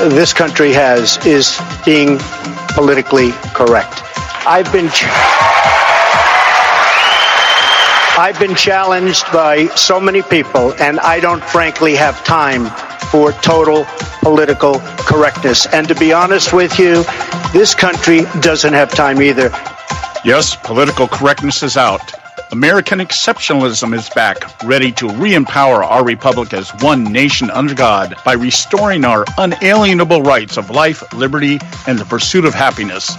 this country has is being politically correct. I've been challenged by so many people, and I don't frankly have time for total political correctness. And to be honest with you, this country doesn't have time either. Yes, political correctness is out. American exceptionalism is back, ready to re-empower our republic as one nation under God by restoring our unalienable rights of life, liberty, and the pursuit of happiness.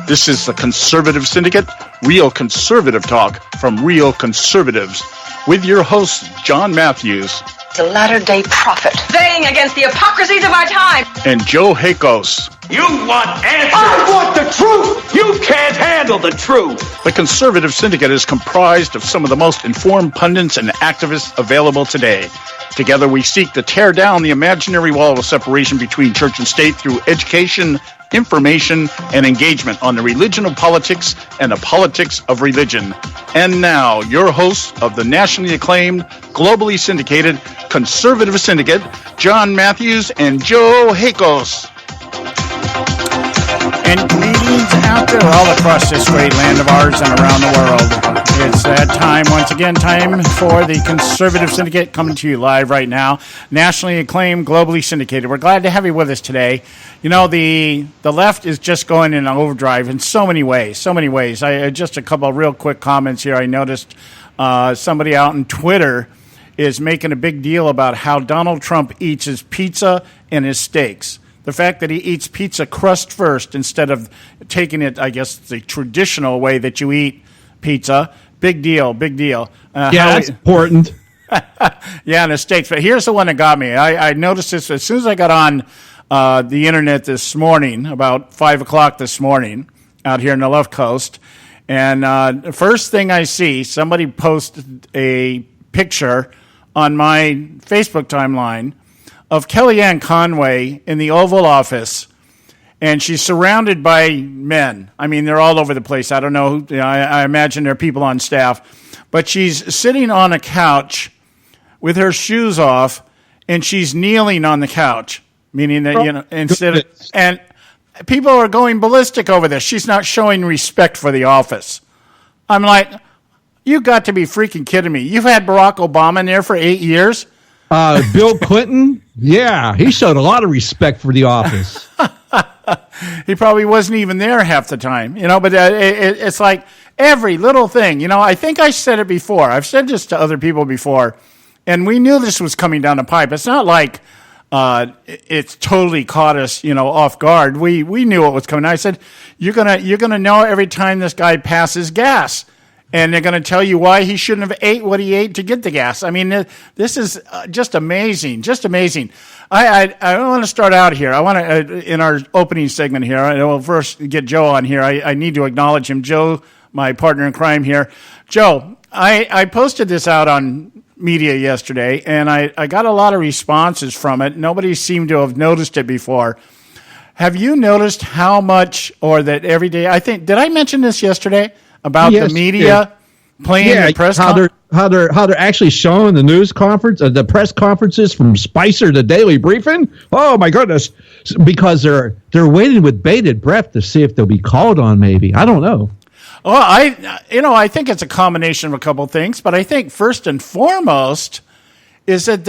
This is the Conservative Syndicate, real conservative talk from real conservatives, with your host, John Matthews. The latter-day prophet, baying against the hypocrisies of our time. And Joe Hakos. You want answers! I want the truth! You can't handle the truth! The Conservative Syndicate is comprised of some of the most informed pundits and activists available today. Together we seek to tear down the imaginary wall of separation between church and state through education, information, and engagement on the religion of politics and the politics of religion. And now, your hosts of the nationally acclaimed, globally syndicated Conservative Syndicate, John Matthews and Joe Hakos. And greetings out there all across this great land of ours and around the world. It's that time, once again, time for the Conservative Syndicate coming to you live right now. Nationally acclaimed, globally syndicated. We're glad to have you with us today. You know, the left is just going in overdrive in so many ways, Just a couple of real quick comments here. I noticed somebody out on Twitter is making a big deal about how Donald Trump eats his pizza and his steaks. The fact that he eats pizza crust first instead of taking it, I guess, the traditional way that you eat pizza. Big deal. That's important. Yeah, and the steaks. But here's the one that got me. I noticed this as soon as I got on the internet this morning, about 5 o'clock this morning, out here in the left coast. And the first thing I see, somebody posted a picture on my Facebook timeline of Kellyanne Conway in the Oval Office, and she's surrounded by men. I mean, they're all over the place. I don't know. I imagine there are people on staff. But she's sitting on a couch with her shoes off, and she's kneeling on the couch, meaning that, instead of... And people are going ballistic over this. She's not showing respect for the office. I'm like, you got to be freaking kidding me. You've had Barack Obama in there for 8 years? Bill Clinton, yeah, he showed a lot of respect for the office. He probably wasn't even there half the time, but it's like every little thing. I think I said it before. I've said this to other people before, and we knew this was coming down the pipe. It's not like it's totally caught us, off guard. We knew it was coming. I said, you're gonna know every time this guy passes gas. And they're going to tell you why he shouldn't have ate what he ate to get the gas. I mean, this is just amazing, I want to start out here. I want to, in our opening segment here, I will first get Joe on here. I need to acknowledge him. Joe, my partner in crime here. Joe, I posted this out on media yesterday, and I got a lot of responses from it. Nobody seemed to have noticed it before. Have you noticed how much, or that every day, did I mention this yesterday? About the media playing the press how they're actually showing the news conference, the press conferences from Spicer to Daily Briefing. Oh my goodness, because they're waiting with bated breath to see if they'll be called on. Maybe, I don't know. Well, I think it's a combination of a couple of things, but I think first and foremost is that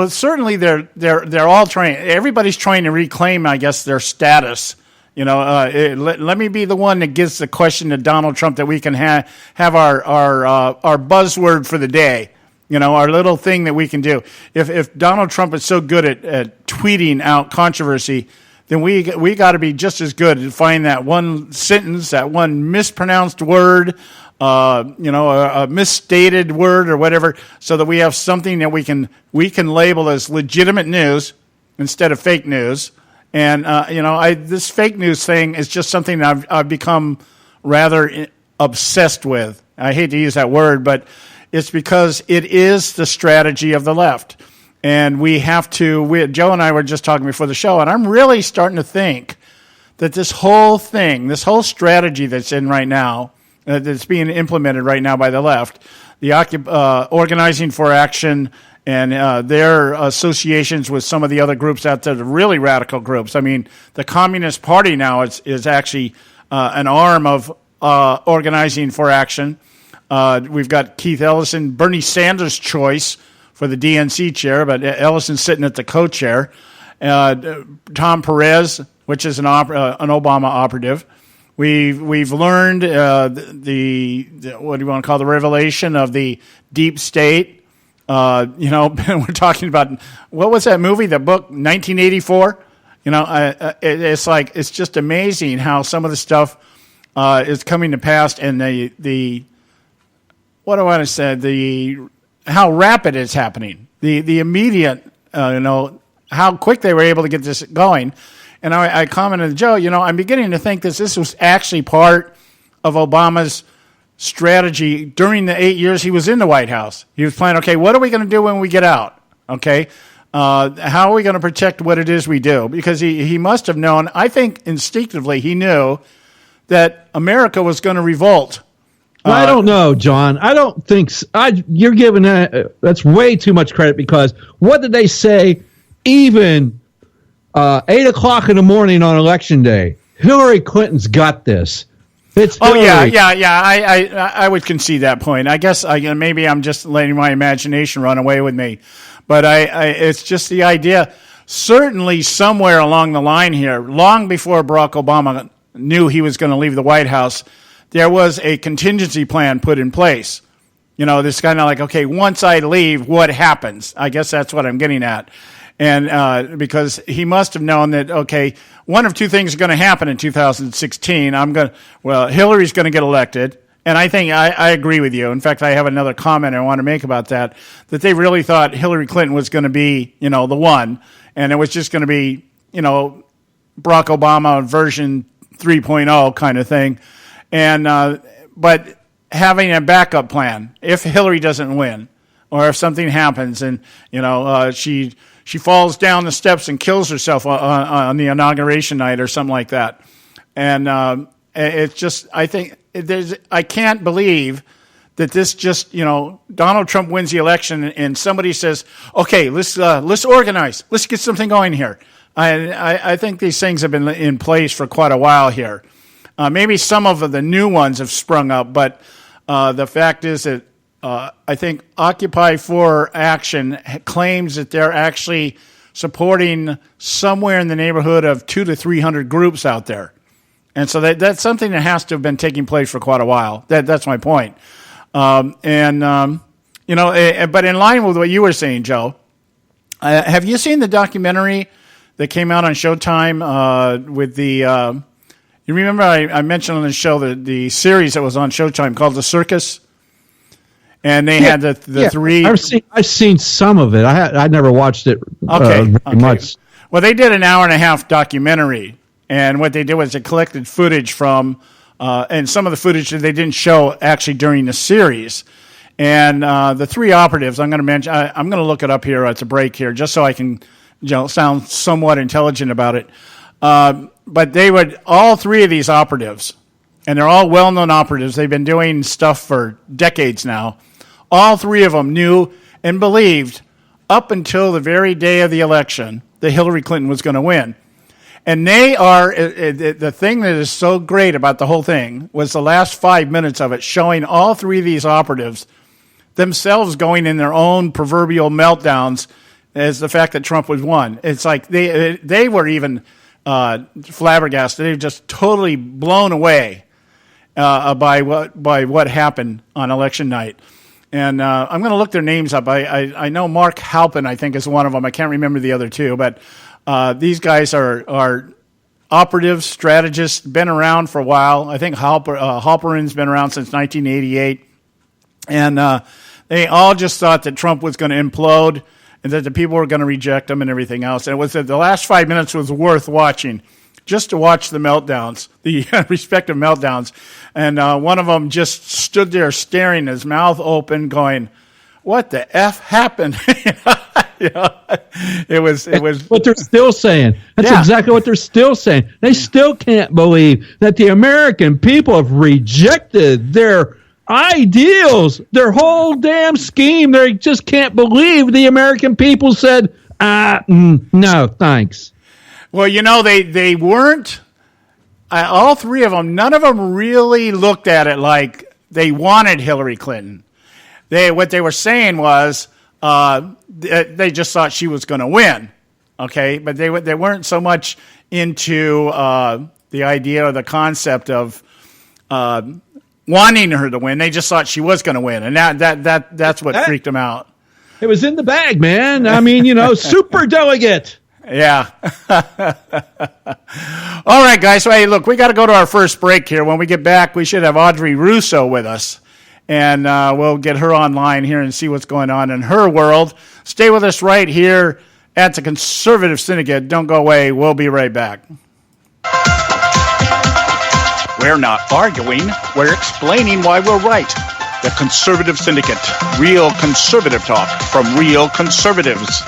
certainly they're all trying. Everybody's trying to reclaim, I guess, their status. Let me be the one that gives the question to Donald Trump that we can have our buzzword for the day. Our little thing that we can do. If Donald Trump is so good at tweeting out controversy, then we got to be just as good at finding that one sentence, that one mispronounced word, a misstated word or whatever, so that we have something that we can label as legitimate news instead of fake news. And, this fake news thing is just something that I've become rather obsessed with. I hate to use that word, but it's because it is the strategy of the left. And Joe and I were just talking before the show, and I'm really starting to think that this whole strategy that's in right now, that's being implemented right now by the left, the organizing for action and their associations with some of the other groups out there, the really radical groups. I mean, the Communist Party now is actually an arm of Organizing for Action. We've got Keith Ellison, Bernie Sanders' choice for the DNC chair, but Ellison's sitting at the co-chair. Tom Perez, which is an Obama operative. We've learned the what do you want to call the revelation of the deep state. We're talking about, what was that movie? The book 1984. It's just amazing how some of the stuff is coming to pass, and the what do I want to say, how rapid it's happening, the immediate, how quick they were able to get this going. And I commented to Joe, I'm beginning to think this was actually part of Obama's strategy during the 8 years he was in the White House. He was planning, okay, what are we going to do when we get out? Okay, how are we going to protect what it is we do? Because he must have known, I think instinctively he knew that America was going to revolt. Well, I don't know, John. I don't think you're giving that's way too much credit, because what did they say even 8 o'clock in the morning on Election Day? Hillary Clinton's got this. It's Hillary. Yeah. I would concede that point. I guess maybe I'm just letting my imagination run away with me, but it's just the idea. Certainly, somewhere along the line here, long before Barack Obama knew he was going to leave the White House, there was a contingency plan put in place. This kind of like, okay, once I leave, what happens? I guess that's what I'm getting at. And because he must have known that, okay, one of two things are going to happen in 2016. Hillary's going to get elected. And I think I agree with you. In fact, I have another comment I want to make about that they really thought Hillary Clinton was going to be, the one. And it was just going to be, Barack Obama version 3.0 kind of thing. And but having a backup plan if Hillary doesn't win, or if something happens and she falls down the steps and kills herself on the inauguration night or something like that. And it's just, I think I can't believe that this just, Donald Trump wins the election and somebody says, okay, let's organize, let's get something going here. I think these things have been in place for quite a while here. Maybe some of the new ones have sprung up, but the fact is that I think Occupy for Action claims that they're actually supporting somewhere in the neighborhood of 200 to 300 groups out there. And so that's something that has to have been taking place for quite a while. That's my point. But in line with what you were saying, Joe, have you seen the documentary that came out on Showtime with the... you remember I mentioned on the show the series that was on Showtime called The Circus? And they had the three... I've seen some of it. I never watched it very much. Well, they did an hour-and-a-half documentary, and what they did was they collected footage from... and some of the footage that they didn't show actually during the series. And the three operatives, I'm going to mention... I'm going to look it up here at the break here, just so I can sound somewhat intelligent about it. But they would... All three of these operatives, and they're all well-known operatives. They've been doing stuff for decades now. All three of them knew and believed up until the very day of the election that Hillary Clinton was going to win. And they are, the thing that is so great about the whole thing was the last 5 minutes of it showing all three of these operatives themselves going in their own proverbial meltdowns as the fact that Trump was won. It's like they were even flabbergasted. They were just totally blown away by what happened on election night. And I'm going to look their names up. I know Mark Halpin, I think, is one of them. I can't remember the other two, but these guys are operatives, strategists, been around for a while. I think Halperin's been around since 1988. And they all just thought that Trump was going to implode and that the people were going to reject him and everything else. And it was that the last 5 minutes was worth watching, just to watch the meltdowns, the respective meltdowns. And one of them just stood there staring, his mouth open, going, what the F happened? It was what they're still saying. That's exactly what they're still saying. They still can't believe that the American people have rejected their ideals, their whole damn scheme. They just can't believe the American people said, no, thanks. Well, they weren't, all three of them, none of them really looked at it like they wanted Hillary Clinton. What they were saying was they just thought she was going to win, okay? But they weren't so much into the idea or the concept of wanting her to win. They just thought she was going to win, and that's what freaked them out. It was in the bag, man. I mean, super delegate. Yeah. All right, guys. So, hey, look, we got to go to our first break here. When we get back, we should have Audrey Russo with us, and we'll get her online here and see what's going on in her world. Stay with us right here at the Conservative Syndicate. Don't go away. We'll be right back. We're not arguing. We're explaining why we're right. The Conservative Syndicate. Real conservative talk from real conservatives.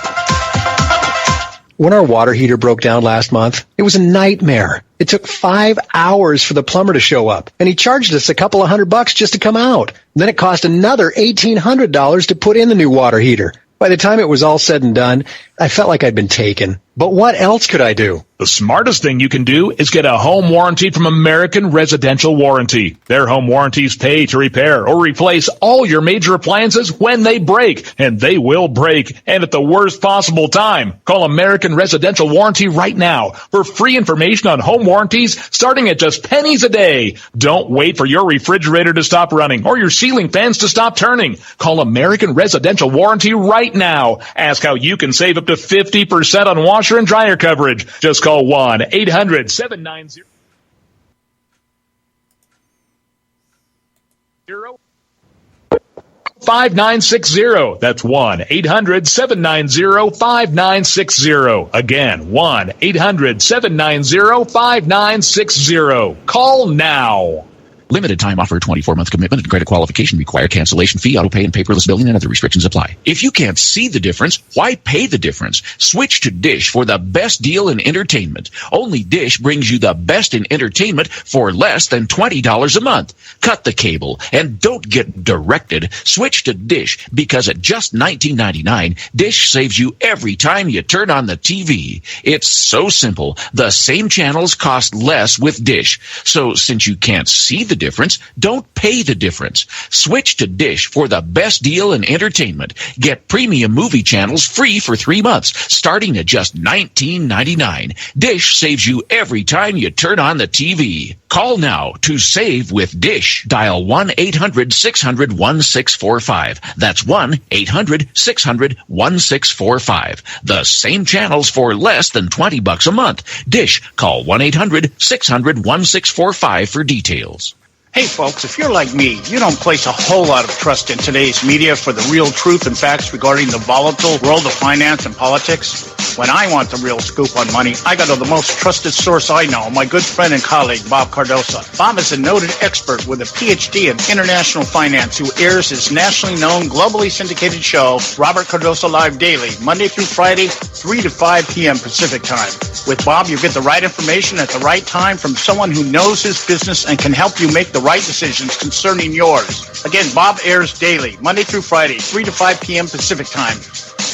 When our water heater broke down last month, it was a nightmare. It took 5 hours for the plumber to show up, and he charged us a couple of $100 just to come out. Then it cost another $1,800 to put in the new water heater. By the time it was all said and done, I felt like I'd been taken. But what else could I do? The smartest thing you can do is get a home warranty from American Residential Warranty. Their home warranties pay to repair or replace all your major appliances when they break, and they will break, and at the worst possible time. Call American Residential Warranty right now for free information on home warranties starting at just pennies a day. Don't wait for your refrigerator to stop running or your ceiling fans to stop turning. Call American Residential Warranty right now. Ask how you can save up to 50% on washer and dryer coverage. Just call 1-800-790-5960. That's 1-800-790-5960. Again, 1-800-790-5960. Call now. Limited time offer, 24-month commitment and credit qualification require cancellation fee, auto pay, and paperless billing, and other restrictions apply. If you can't see the difference, why pay the difference? Switch to Dish for the best deal in entertainment. Only Dish brings you the best in entertainment for less than $20 a month. Cut the cable and don't get directed. Switch to Dish because at just $19.99, Dish saves you every time you turn on the TV. It's so simple. The same channels cost less with Dish. So since you can't see the difference, don't pay the difference. Switch to Dish for the best deal in entertainment. Get premium movie channels free for 3 months, starting at just $19.99. Dish saves you every time you turn on the TV. Call now to save with Dish. Dial 1-800-600-1645. That's 1-800-600-1645. The same channels for less than $20 a month. Dish. Call 1-800-600-1645 for details. Hey folks, if you're like me, you don't place a whole lot of trust in today's media for the real truth and facts regarding the volatile world of finance and politics. When I want the real scoop on money, I go to the most trusted source I know, my good friend and colleague, Bob Cardoso. Bob is a noted expert with a PhD in international finance who airs his nationally known, globally syndicated show, Robert Cardoso Live Daily, Monday through Friday, 3 to 5 p.m. Pacific time. With Bob, you get the right information at the right time from someone who knows his business and can help you make the right decisions concerning yours. Again, Bob airs daily, Monday through Friday, 3 to 5 p.m. Pacific time.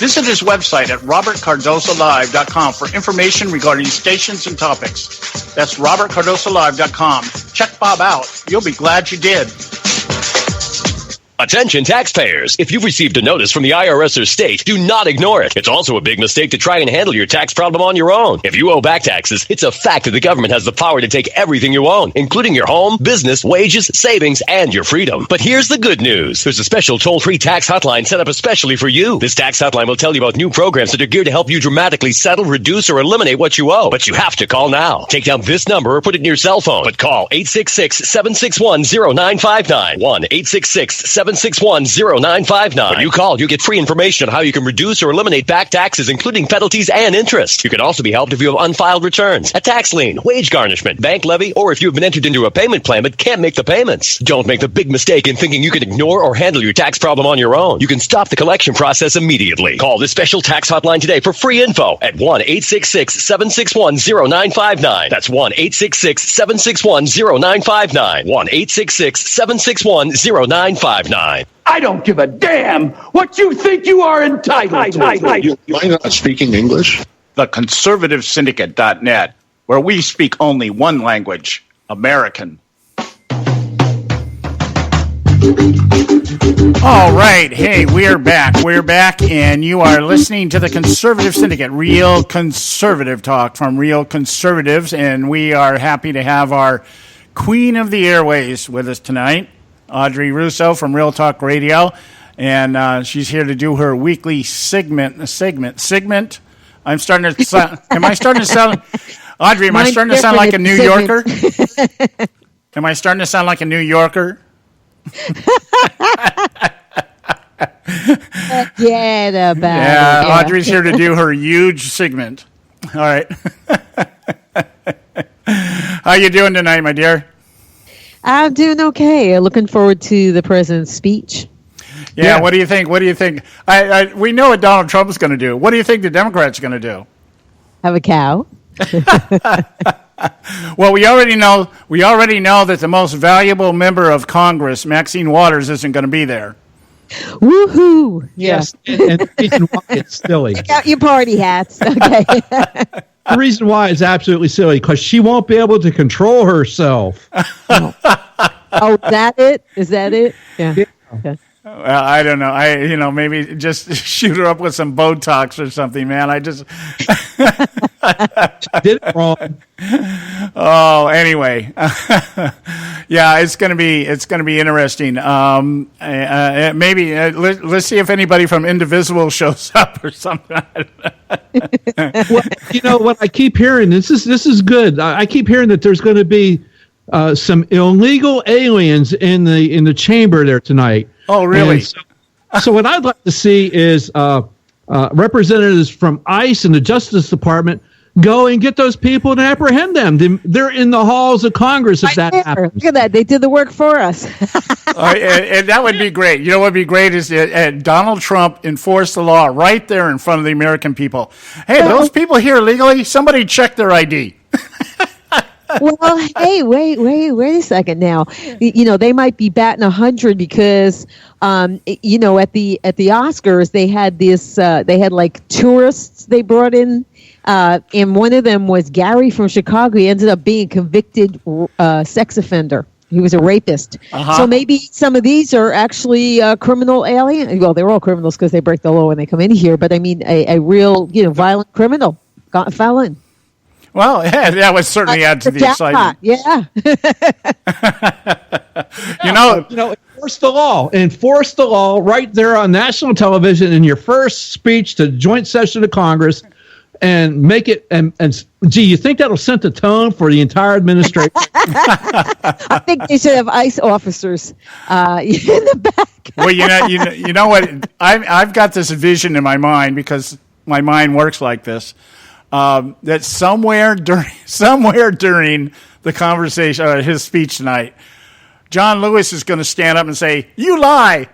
Visit his website at robertcardosolive.com for information regarding stations and topics. That's robertcardosolive.com. Check Bob out. You'll be glad you did. Attention taxpayers. If you've received a notice from the IRS or state, do not ignore it. It's also a big mistake to try and handle your tax problem on your own. If you owe back taxes, it's a fact that the government has the power to take everything you own, including your home, business, wages, savings, and your freedom. But here's the good news. There's a special toll-free tax hotline set up especially for you. This tax hotline will tell you about new programs that are geared to help you dramatically settle, reduce, or eliminate what you owe. But you have to call now. Take down this number or put it in your cell phone. But call 866-761-0959. 1-866-761-0959. 1-866-761-0959. When you call, you get free information on how you can reduce or eliminate back taxes, including penalties and interest. You can also be helped if you have unfiled returns, a tax lien, wage garnishment, bank levy, or if you've been entered into a payment plan but can't make the payments. Don't make the big mistake in thinking you can ignore or handle your tax problem on your own. You can stop the collection process immediately. Call this special tax hotline today for free info at 1-866-761-0959. That's 1-866-761-0959. 1-866-761-0959. I don't give a damn what you think you are entitled to. You mind not speaking English? The Conservative Syndicate.net, where we speak only one language, American. All right. Hey, we're back. We're back, and you are listening to the Conservative Syndicate, real conservative talk from real conservatives, and we are happy to have our queen of the airways with us tonight, Audrey Russo from Real Talk Radio, and she's here to do her weekly segment. I'm starting to sound, am I starting to sound, Audrey, am I starting to sound like a New Yorker? Am I starting to sound like a New Yorker? Forget about it. Yeah, Audrey's here to do her huge segment. All right. How you doing tonight, my dear? I'm doing okay. Looking forward to the president's speech. Yeah. What do you think? We know what Donald Trump is going to do. What do you think the Democrats are going to do? Have a cow. Well, we already know that the most valuable member of Congress, Maxine Waters, isn't going to be there. Woohoo! Yes, and the reason why it's silly. Take out your party hats. Okay. The reason why it's absolutely silly, because she won't be able to control herself. Oh, is that it? Is that it? Yeah. Okay. Well, I don't know. Maybe just shoot her up with some Botox or something, man. I just did it wrong. Oh, anyway, yeah, it's gonna be interesting. Maybe let's see if anybody from Indivisible shows up or something. Well, what I keep hearing, this is good. I keep hearing that there's going to be some illegal aliens in the chamber there tonight. Oh, really? So what I'd like to see is representatives from ICE and the Justice Department go and get those people and apprehend them. They're in the halls of Congress if that happens. Look at that. They did the work for us. And that would be great. You know what would be great is Donald Trump enforced the law right there in front of the American people. Hey, those people here illegally, somebody check their ID. Well, hey, wait a second now. They might be batting 100 because, at the Oscars, they had this, they had like tourists they brought in, and one of them was Gary from Chicago. He ended up being a convicted sex offender. He was a rapist. Uh-huh. So maybe some of these are actually criminal aliens. Well, they're all criminals because they break the law when they come in here. But I mean, a real, violent criminal, felon. Well, yeah, that would certainly add to the excitement. Yeah. Enforce the law. Enforce the law right there on national television in your first speech to the joint session of Congress, and make it. And gee, you think that'll set the tone for the entire administration? I think they should have ICE officers in the back. Well, you know what? I've got this vision in my mind because my mind works like this. That somewhere during the conversation, his speech tonight, John Lewis is going to stand up and say, "You lie."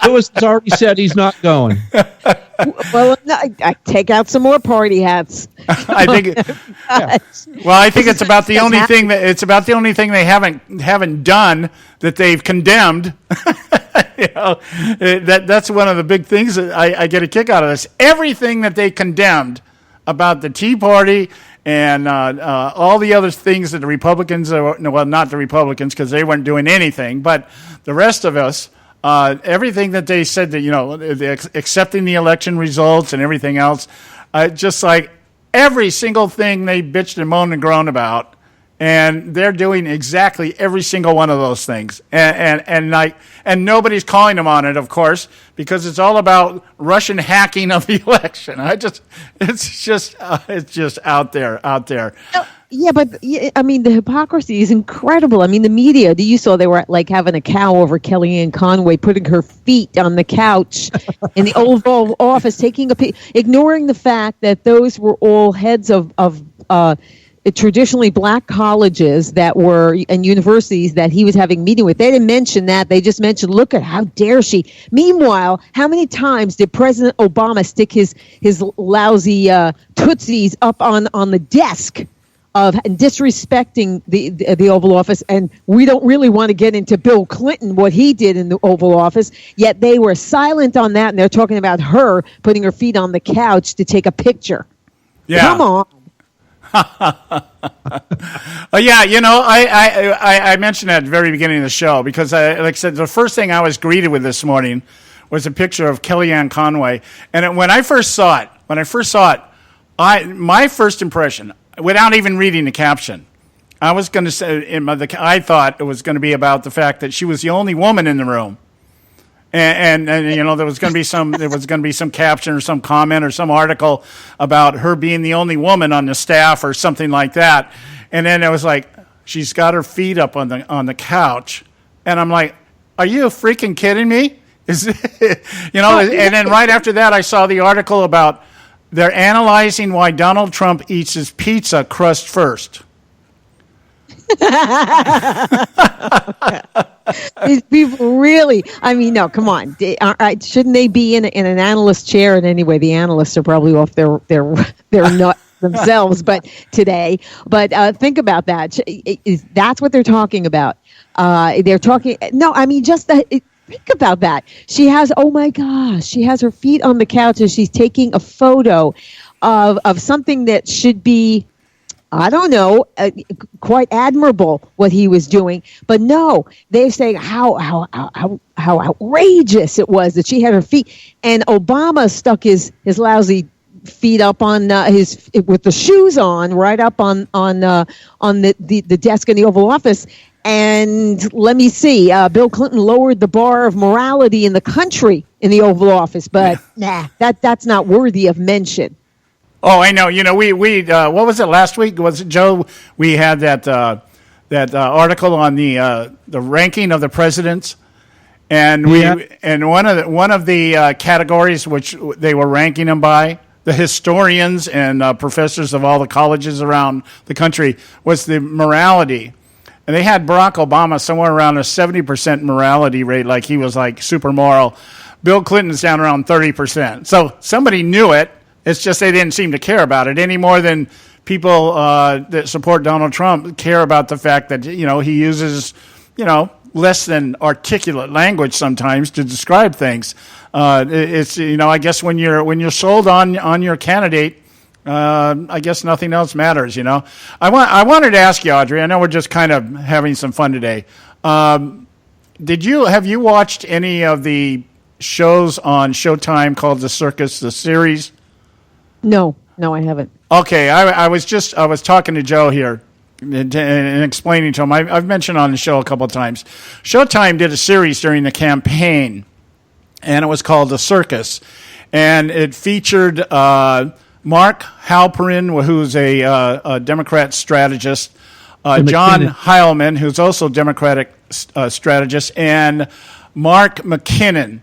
Lewis has already said he's not going. Well, I take out some more party hats. I think. Yeah. Well, I think it's about the only thing they haven't done that they've condemned. That's one of the big things that I get a kick out of this. Everything that they condemned about the Tea Party and all the other things that the Republicans, not the Republicans because they weren't doing anything, but the rest of us, everything that they said that, accepting the election results and everything else, just like every single thing they bitched and moaned and groaned about. And they're doing exactly every single one of those things, and nobody's calling them on it, of course, because it's all about Russian hacking of the election. It's just out there. Yeah, but I mean, the hypocrisy is incredible. I mean, the media, you saw they were like having a cow over Kellyanne Conway, putting her feet on the couch in the Oval Office, taking ignoring the fact that those were all heads of traditionally black colleges that were and universities that he was having a meeting with. They didn't mention that. They just mentioned, look at how dare she. Meanwhile, how many times did President Obama stick his lousy tootsies up on the desk of disrespecting the Oval Office? And we don't really want to get into Bill Clinton, what he did in the Oval Office, yet they were silent on that, and they're talking about her putting her feet on the couch to take a picture. Yeah. Come on. Yeah, I mentioned that at the very beginning of the show because, like I said, the first thing I was greeted with this morning was a picture of Kellyanne Conway. And when I first saw it, my first impression, without even reading the caption, I was going to say, I thought it was going to be about the fact that she was the only woman in the room. And there was going to be some caption or some comment or some article about her being the only woman on the staff or something like that. And then it was like, she's got her feet up on the couch, and I'm like, are you freaking kidding me? And then right after that, I saw the article about they're analyzing why Donald Trump eats his pizza crust first. These people really, I mean, no, come on. Shouldn't they be in an analyst chair? And anyway, the analysts are probably off their nut themselves, but today. But think about that. That's what they're talking about. They're talking. No, I mean, just that. Think about that. She has, oh my gosh, she has her feet on the couch and she's taking a photo of something that should be, I don't know, quite admirable what he was doing. But no, they're saying how outrageous it was that she had her feet. And Obama stuck his lousy feet up on his with the shoes on, right up on the desk in the Oval Office. And let me see, Bill Clinton lowered the bar of morality in the country in the Oval Office. But that's not worthy of mention. Oh, I know. We what was it last week? Was it, Joe? We had that article on the ranking of the presidents, and one of the categories which they were ranking them by, the historians and professors of all the colleges around the country, was the morality. And they had Barack Obama somewhere around a 70% morality rate, like he was like super moral. Bill Clinton's down around 30%. So somebody knew it. It's just they didn't seem to care about it any more than people that support Donald Trump care about the fact that, he uses, less than articulate language sometimes to describe things. It's, I guess when you're sold on your candidate, I guess nothing else matters, I wanted to ask you, Audrey, I know we're just kind of having some fun today. Have you watched any of the shows on Showtime called The Circus, the series? No, I haven't. Okay, I was talking to Joe here and explaining to him. I've mentioned on the show a couple of times. Showtime did a series during the campaign, and it was called The Circus, and it featured Mark Halperin, who's a Democrat strategist, John Heilman, who's also a Democratic strategist, and Mark McKinnon.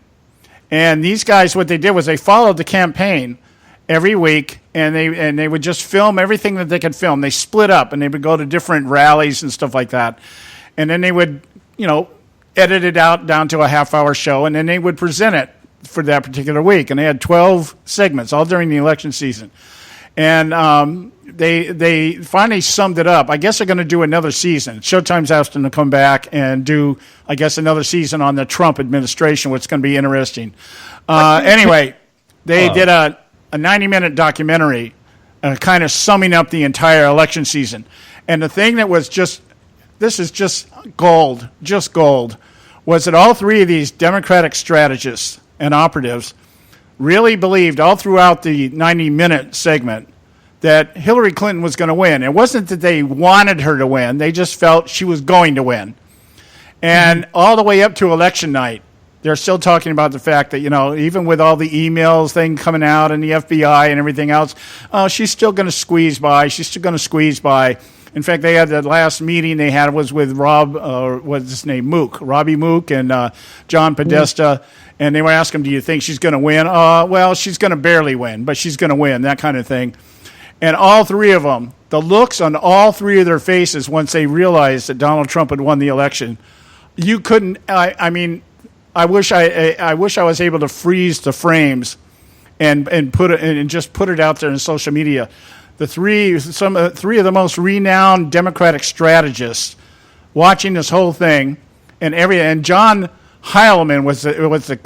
And these guys, what they did was they followed the campaign every week, and they would just film everything that they could film. They split up, and they would go to different rallies and stuff like that. And then they would, edit it out down to a half-hour show, and then they would present it for that particular week. And they had 12 segments, all during the election season. And they finally summed it up. I guess they're going to do another season. Showtime's asked them to come back and do, I guess, another season on the Trump administration, which is going to be interesting. Anyway, they did a 90-minute documentary kind of summing up the entire election season. And the thing that was this is just gold, was that all three of these Democratic strategists and operatives really believed all throughout the 90-minute segment that Hillary Clinton was going to win. It wasn't that they wanted her to win. They just felt she was going to win. And all the way up to election night, they're still talking about the fact that, even with all the emails thing coming out and the FBI and everything else, she's still going to squeeze by. She's still going to squeeze by. In fact, they had the last meeting they had was with what's his name, Robbie Mook and John Podesta, and they were asking him, do you think she's going to win? Well, she's going to barely win, but she's going to win, that kind of thing. And all three of them, the looks on all three of their faces once they realized that Donald Trump had won the election, you couldn't. I wish I was able to freeze the frames and put it and just put it out there in social media. Three of the most renowned Democratic strategists watching this whole thing, and John Heilemann was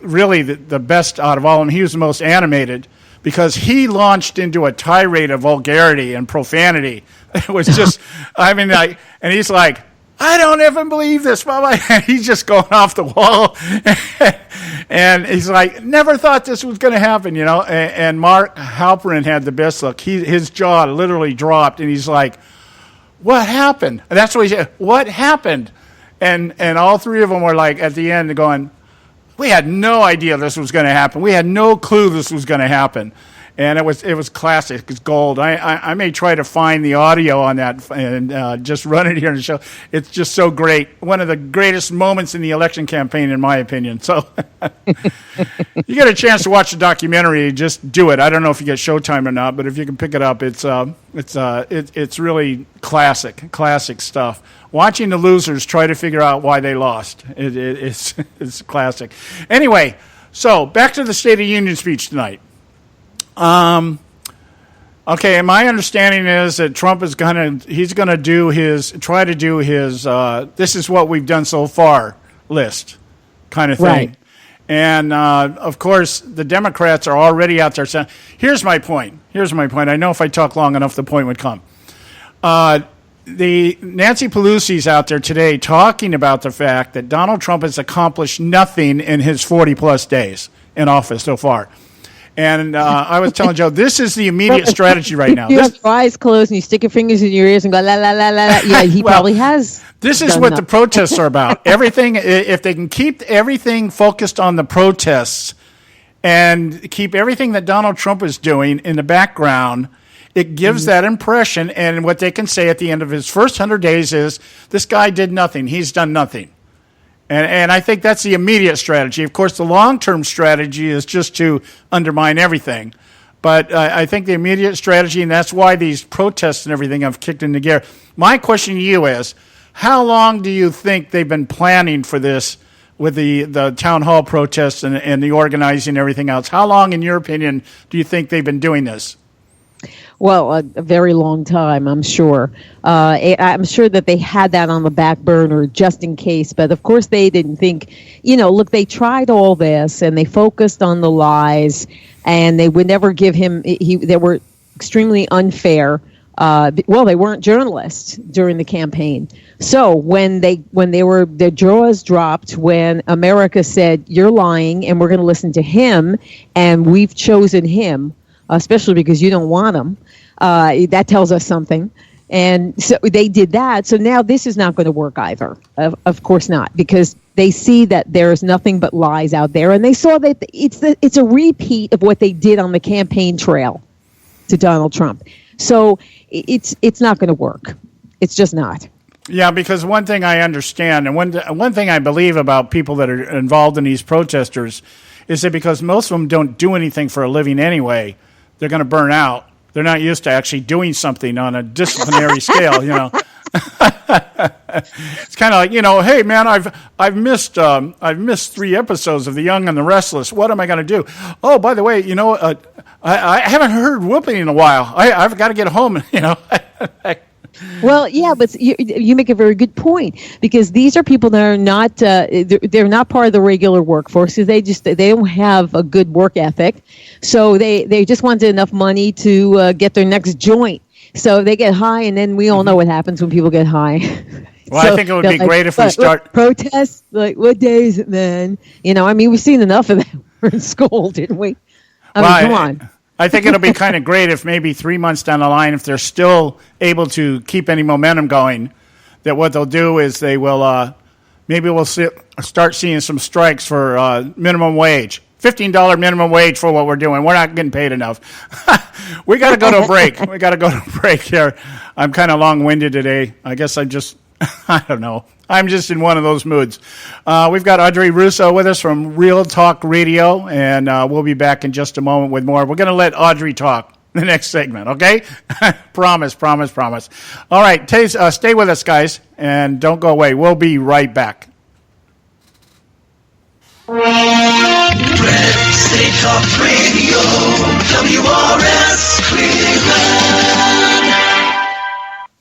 really the best out of all of them. He was the most animated because he launched into a tirade of vulgarity and profanity. It was just, and he's like, I don't even believe this, Bubba. And he's just going off the wall. And he's like, never thought this was going to happen, And Mark Halperin had the best look. His jaw literally dropped, and he's like, what happened? And that's what he said, what happened? And all three of them were like, at the end, going, we had no idea this was going to happen. We had no clue this was going to happen. And it was classic. It's gold. I may try to find the audio on that and just run it here and show. It's just so great. One of the greatest moments in the election campaign, in my opinion. So you get a chance to watch the documentary, just do it. I don't know if you get Showtime or not, but if you can pick it up, it's really classic stuff. Watching the losers try to figure out why they lost. It's classic. Anyway, so back to the State of the Union speech tonight. Okay, my understanding is that Trump is try to do his this is what we've done so far list kind of thing. Right. And, of course, the Democrats are already out there saying, here's my point. I know if I talk long enough, the point would come. The Nancy Pelosi's out there today talking about the fact that Donald Trump has accomplished nothing in his 40-plus days in office so far. And I was telling Joe, this is the immediate strategy right now. You have your eyes closed and you stick your fingers in your ears and go, la, la, la, la, la. Yeah, he probably has. This is what the protests are about. Everything, if they can keep everything focused on the protests and keep everything that Donald Trump is doing in the background, it gives that impression. And what they can say at the end of his first 100 days is, this guy did nothing. He's done nothing. And I think that's the immediate strategy. Of course, the long-term strategy is just to undermine everything. But I think the immediate strategy, and that's why these protests and everything have kicked into gear. My question to you is, how long do you think they've been planning for this with the town hall protests and the organizing and everything else? How long, in your opinion, do you think they've been doing this? Well, a very long time, I'm sure. I'm sure that they had that on the back burner just in case. But, of course, they didn't think, look, they tried all this and they focused on the lies and they would never give him, they were extremely unfair. Well, they weren't journalists during the campaign. So when their jaws dropped, when America said, you're lying and we're going to listen to him and we've chosen him, especially because you don't want him, that tells us something. And so they did that. So now this is not going to work either. Of course not, because they see that there is nothing but lies out there. And they saw that it's a repeat of what they did on the campaign trail to Donald Trump. So it's not going to work. It's just not. Yeah, because one thing I understand, and one thing I believe about people that are involved in these protesters is that because most of them don't do anything for a living anyway, they're going to burn out. They're not used to actually doing something on a disciplinary scale, It's kind of like, hey man, I've missed 3 episodes of The Young and the Restless. What am I going to do? Oh, by the way, I haven't heard whooping in a while. I've got to get home, Well, yeah, but you make a very good point, because these are people that are not they're not part of the regular workforce. So they don't have a good work ethic, so they just wanted enough money to get their next joint. So they get high, and then we all know what happens when people get high. Well, so I think it would be great if we start protests. Like, what day is it, then? We've seen enough of that. We're in school, didn't we? Come on. I think it'll be kind of great if maybe 3 months down the line, if they're still able to keep any momentum going, that what they'll do is they will maybe we'll start seeing some strikes for minimum wage. $15 minimum wage for what we're doing. We're not getting paid enough. We got to go to a break. We got to go to a break here. I'm kind of long-winded today. I guess I'm just, I don't know. I'm just in one of those moods. We've got Audrey Russo with us from Real Talk Radio, and we'll be back in just a moment with more. We're going to let Audrey talk the next segment, okay? Promise. All right, stay with us, guys, and don't go away. We'll be right back. Red State Talk Radio, WRS Cleveland.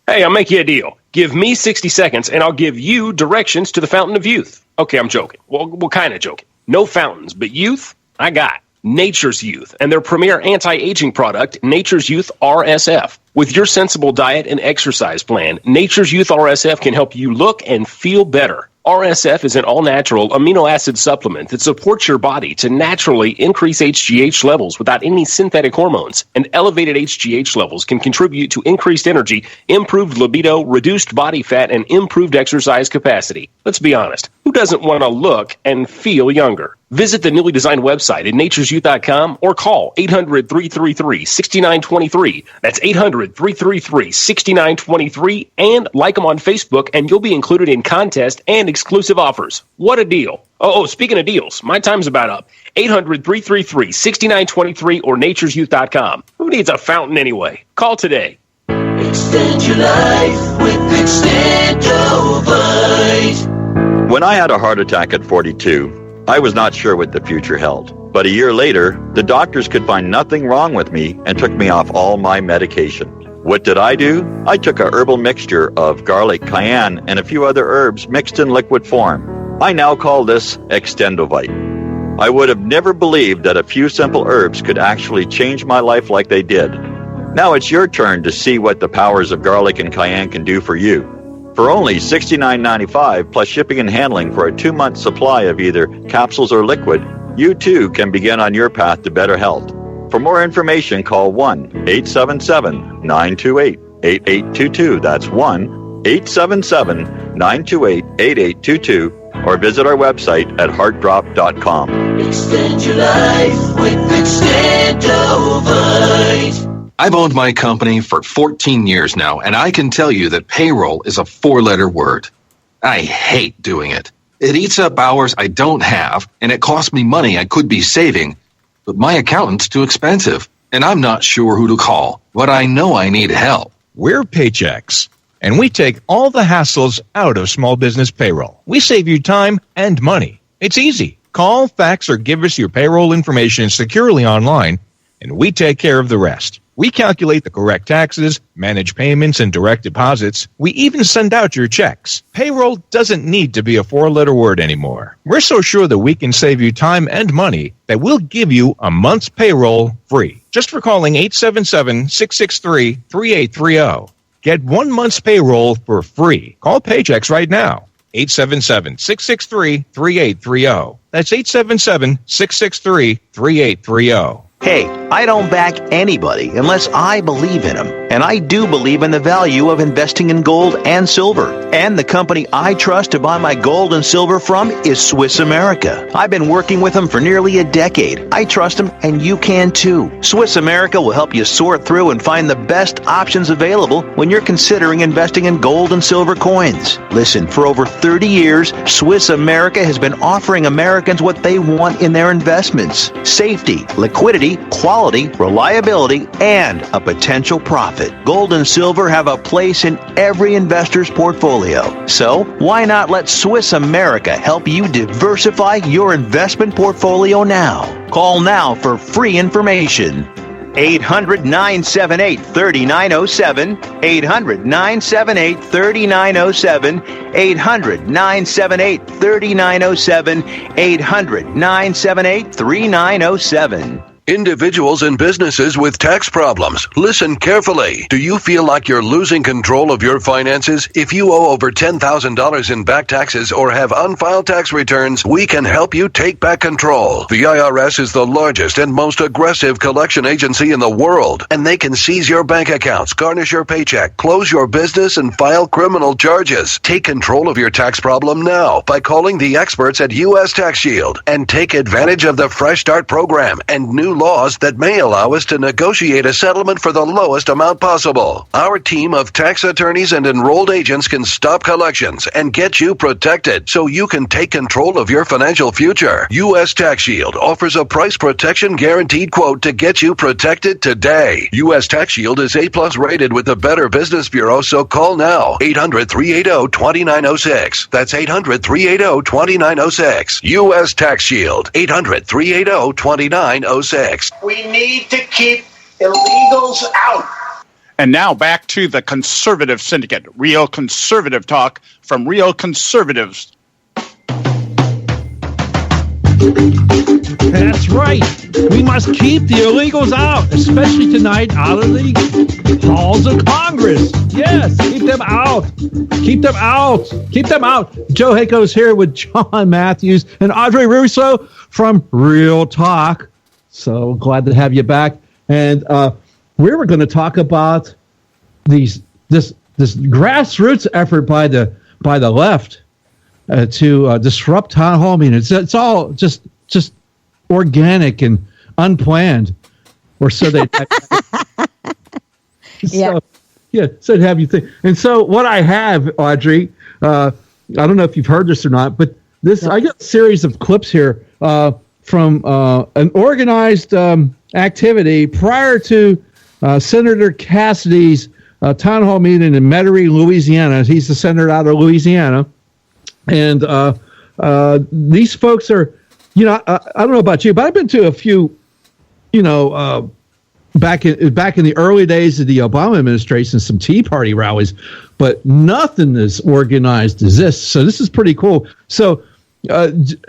Hey, I'll make you a deal. Give me 60 seconds, and I'll give you directions to the Fountain of Youth. Okay, I'm joking. Well, kind of joking. No fountains, but youth, I got. Nature's Youth and their premier anti-aging product, Nature's Youth RSF. With your sensible diet and exercise plan, Nature's Youth RSF can help you look and feel better. RSF is an all-natural amino acid supplement that supports your body to naturally increase HGH levels without any synthetic hormones. And elevated HGH levels can contribute to increased energy, improved libido, reduced body fat, and improved exercise capacity. Let's be honest, who doesn't want to look and feel younger? Visit the newly designed website at naturesyouth.com or call 800-333-6923. That's 800-333-6923, and like them on Facebook, and you'll be included in contests and exclusive offers. What a deal. Oh, speaking of deals, my time's about up. 800-333-6923 or naturesyouth.com. Who needs a fountain anyway? Call today. Extend your life with Extendovite. When I had a heart attack at 42, I was not sure what the future held. But a year later, the doctors could find nothing wrong with me and took me off all my medication. What did I do? I took a herbal mixture of garlic, cayenne, and a few other herbs mixed in liquid form. I now call this Extendovite. I would have never believed that a few simple herbs could actually change my life like they did. Now it's your turn to see what the powers of garlic and cayenne can do for you. For only $69.95 plus shipping and handling for a 2-month supply of either capsules or liquid, you too can begin on your path to better health. For more information, call 1-877-928-8822. That's 1-877-928-8822. Or visit our website at heartdrop.com. Extend your life with Extendovite. I've owned my company for 14 years now, and I can tell you that payroll is a 4-letter word. I hate doing it. It eats up hours I don't have, and it costs me money I could be saving. But my accountant's too expensive, and I'm not sure who to call, but I know I need help. We're Paychex, and we take all the hassles out of small business payroll. We save you time and money. It's easy. Call, fax, or give us your payroll information securely online, and we take care of the rest. We calculate the correct taxes, manage payments and direct deposits. We even send out your checks. Payroll doesn't need to be a 4-letter word anymore. We're so sure that we can save you time and money that we'll give you a month's payroll free. Just for calling 877-663-3830. Get 1 month's payroll for free. Call Paychex right now. 877-663-3830. That's 877-663-3830. Hey, I don't back anybody unless I believe in them. And I do believe in the value of investing in gold and silver. And the company I trust to buy my gold and silver from is Swiss America. I've been working with them for nearly a decade. I trust them, and you can too. Swiss America will help you sort through and find the best options available when you're considering investing in gold and silver coins. Listen, for over 30 years, Swiss America has been offering Americans what they want in their investments: safety, liquidity, quality, reliability, and a potential profit. Gold and silver have a place in every investor's portfolio. So why not let Swiss America help you diversify your investment portfolio now? Call now for free information. 800-978-3907, 800-978-3907, 800-978-3907, 800-978-3907. Individuals and businesses with tax problems, listen carefully. Do you feel like you're losing control of your finances? If you owe over $10,000 in back taxes or have unfiled tax returns, we can help you take back control. The IRS is the largest and most aggressive collection agency in the world, and they can seize your bank accounts, garnish your paycheck, close your business, and file criminal charges. Take control of your tax problem now by calling the experts at U.S. Tax Shield and take advantage of the Fresh Start program and new laws that may allow us to negotiate a settlement for the lowest amount possible. Our team of tax attorneys and enrolled agents can stop collections and get you protected so you can take control of your financial future. U.S. Tax Shield offers a price protection guaranteed quote to get you protected today. U.S. Tax Shield is A+ rated with the Better Business Bureau, so call now. 800-380-2906. That's 800-380-2906. U.S. Tax Shield. 800-380-2906. We need to keep illegals out. And now back to the Conservative Syndicate, real conservative talk from real conservatives. That's right. We must keep the illegals out, especially tonight, out of the halls of Congress. Yes, keep them out. Keep them out. Keep them out. Joe Hako's here with John Matthews and Audrey Russo from Real Talk. So glad to have you back. And we were going to talk about this grassroots effort by the left to disrupt town hall meetings. It's all just organic and unplanned, or so they. Yeah. So have you think? And so what I have, Audrey, I don't know if you've heard this or not, but I got a series of clips here from an organized activity prior to Senator Cassidy's town hall meeting in Metairie, Louisiana. He's the senator out of Louisiana. And these folks are, I don't know about you, but I've been to a few, back in the early days of the Obama administration, some Tea Party rallies, but nothing as organized as this. So this is pretty cool. So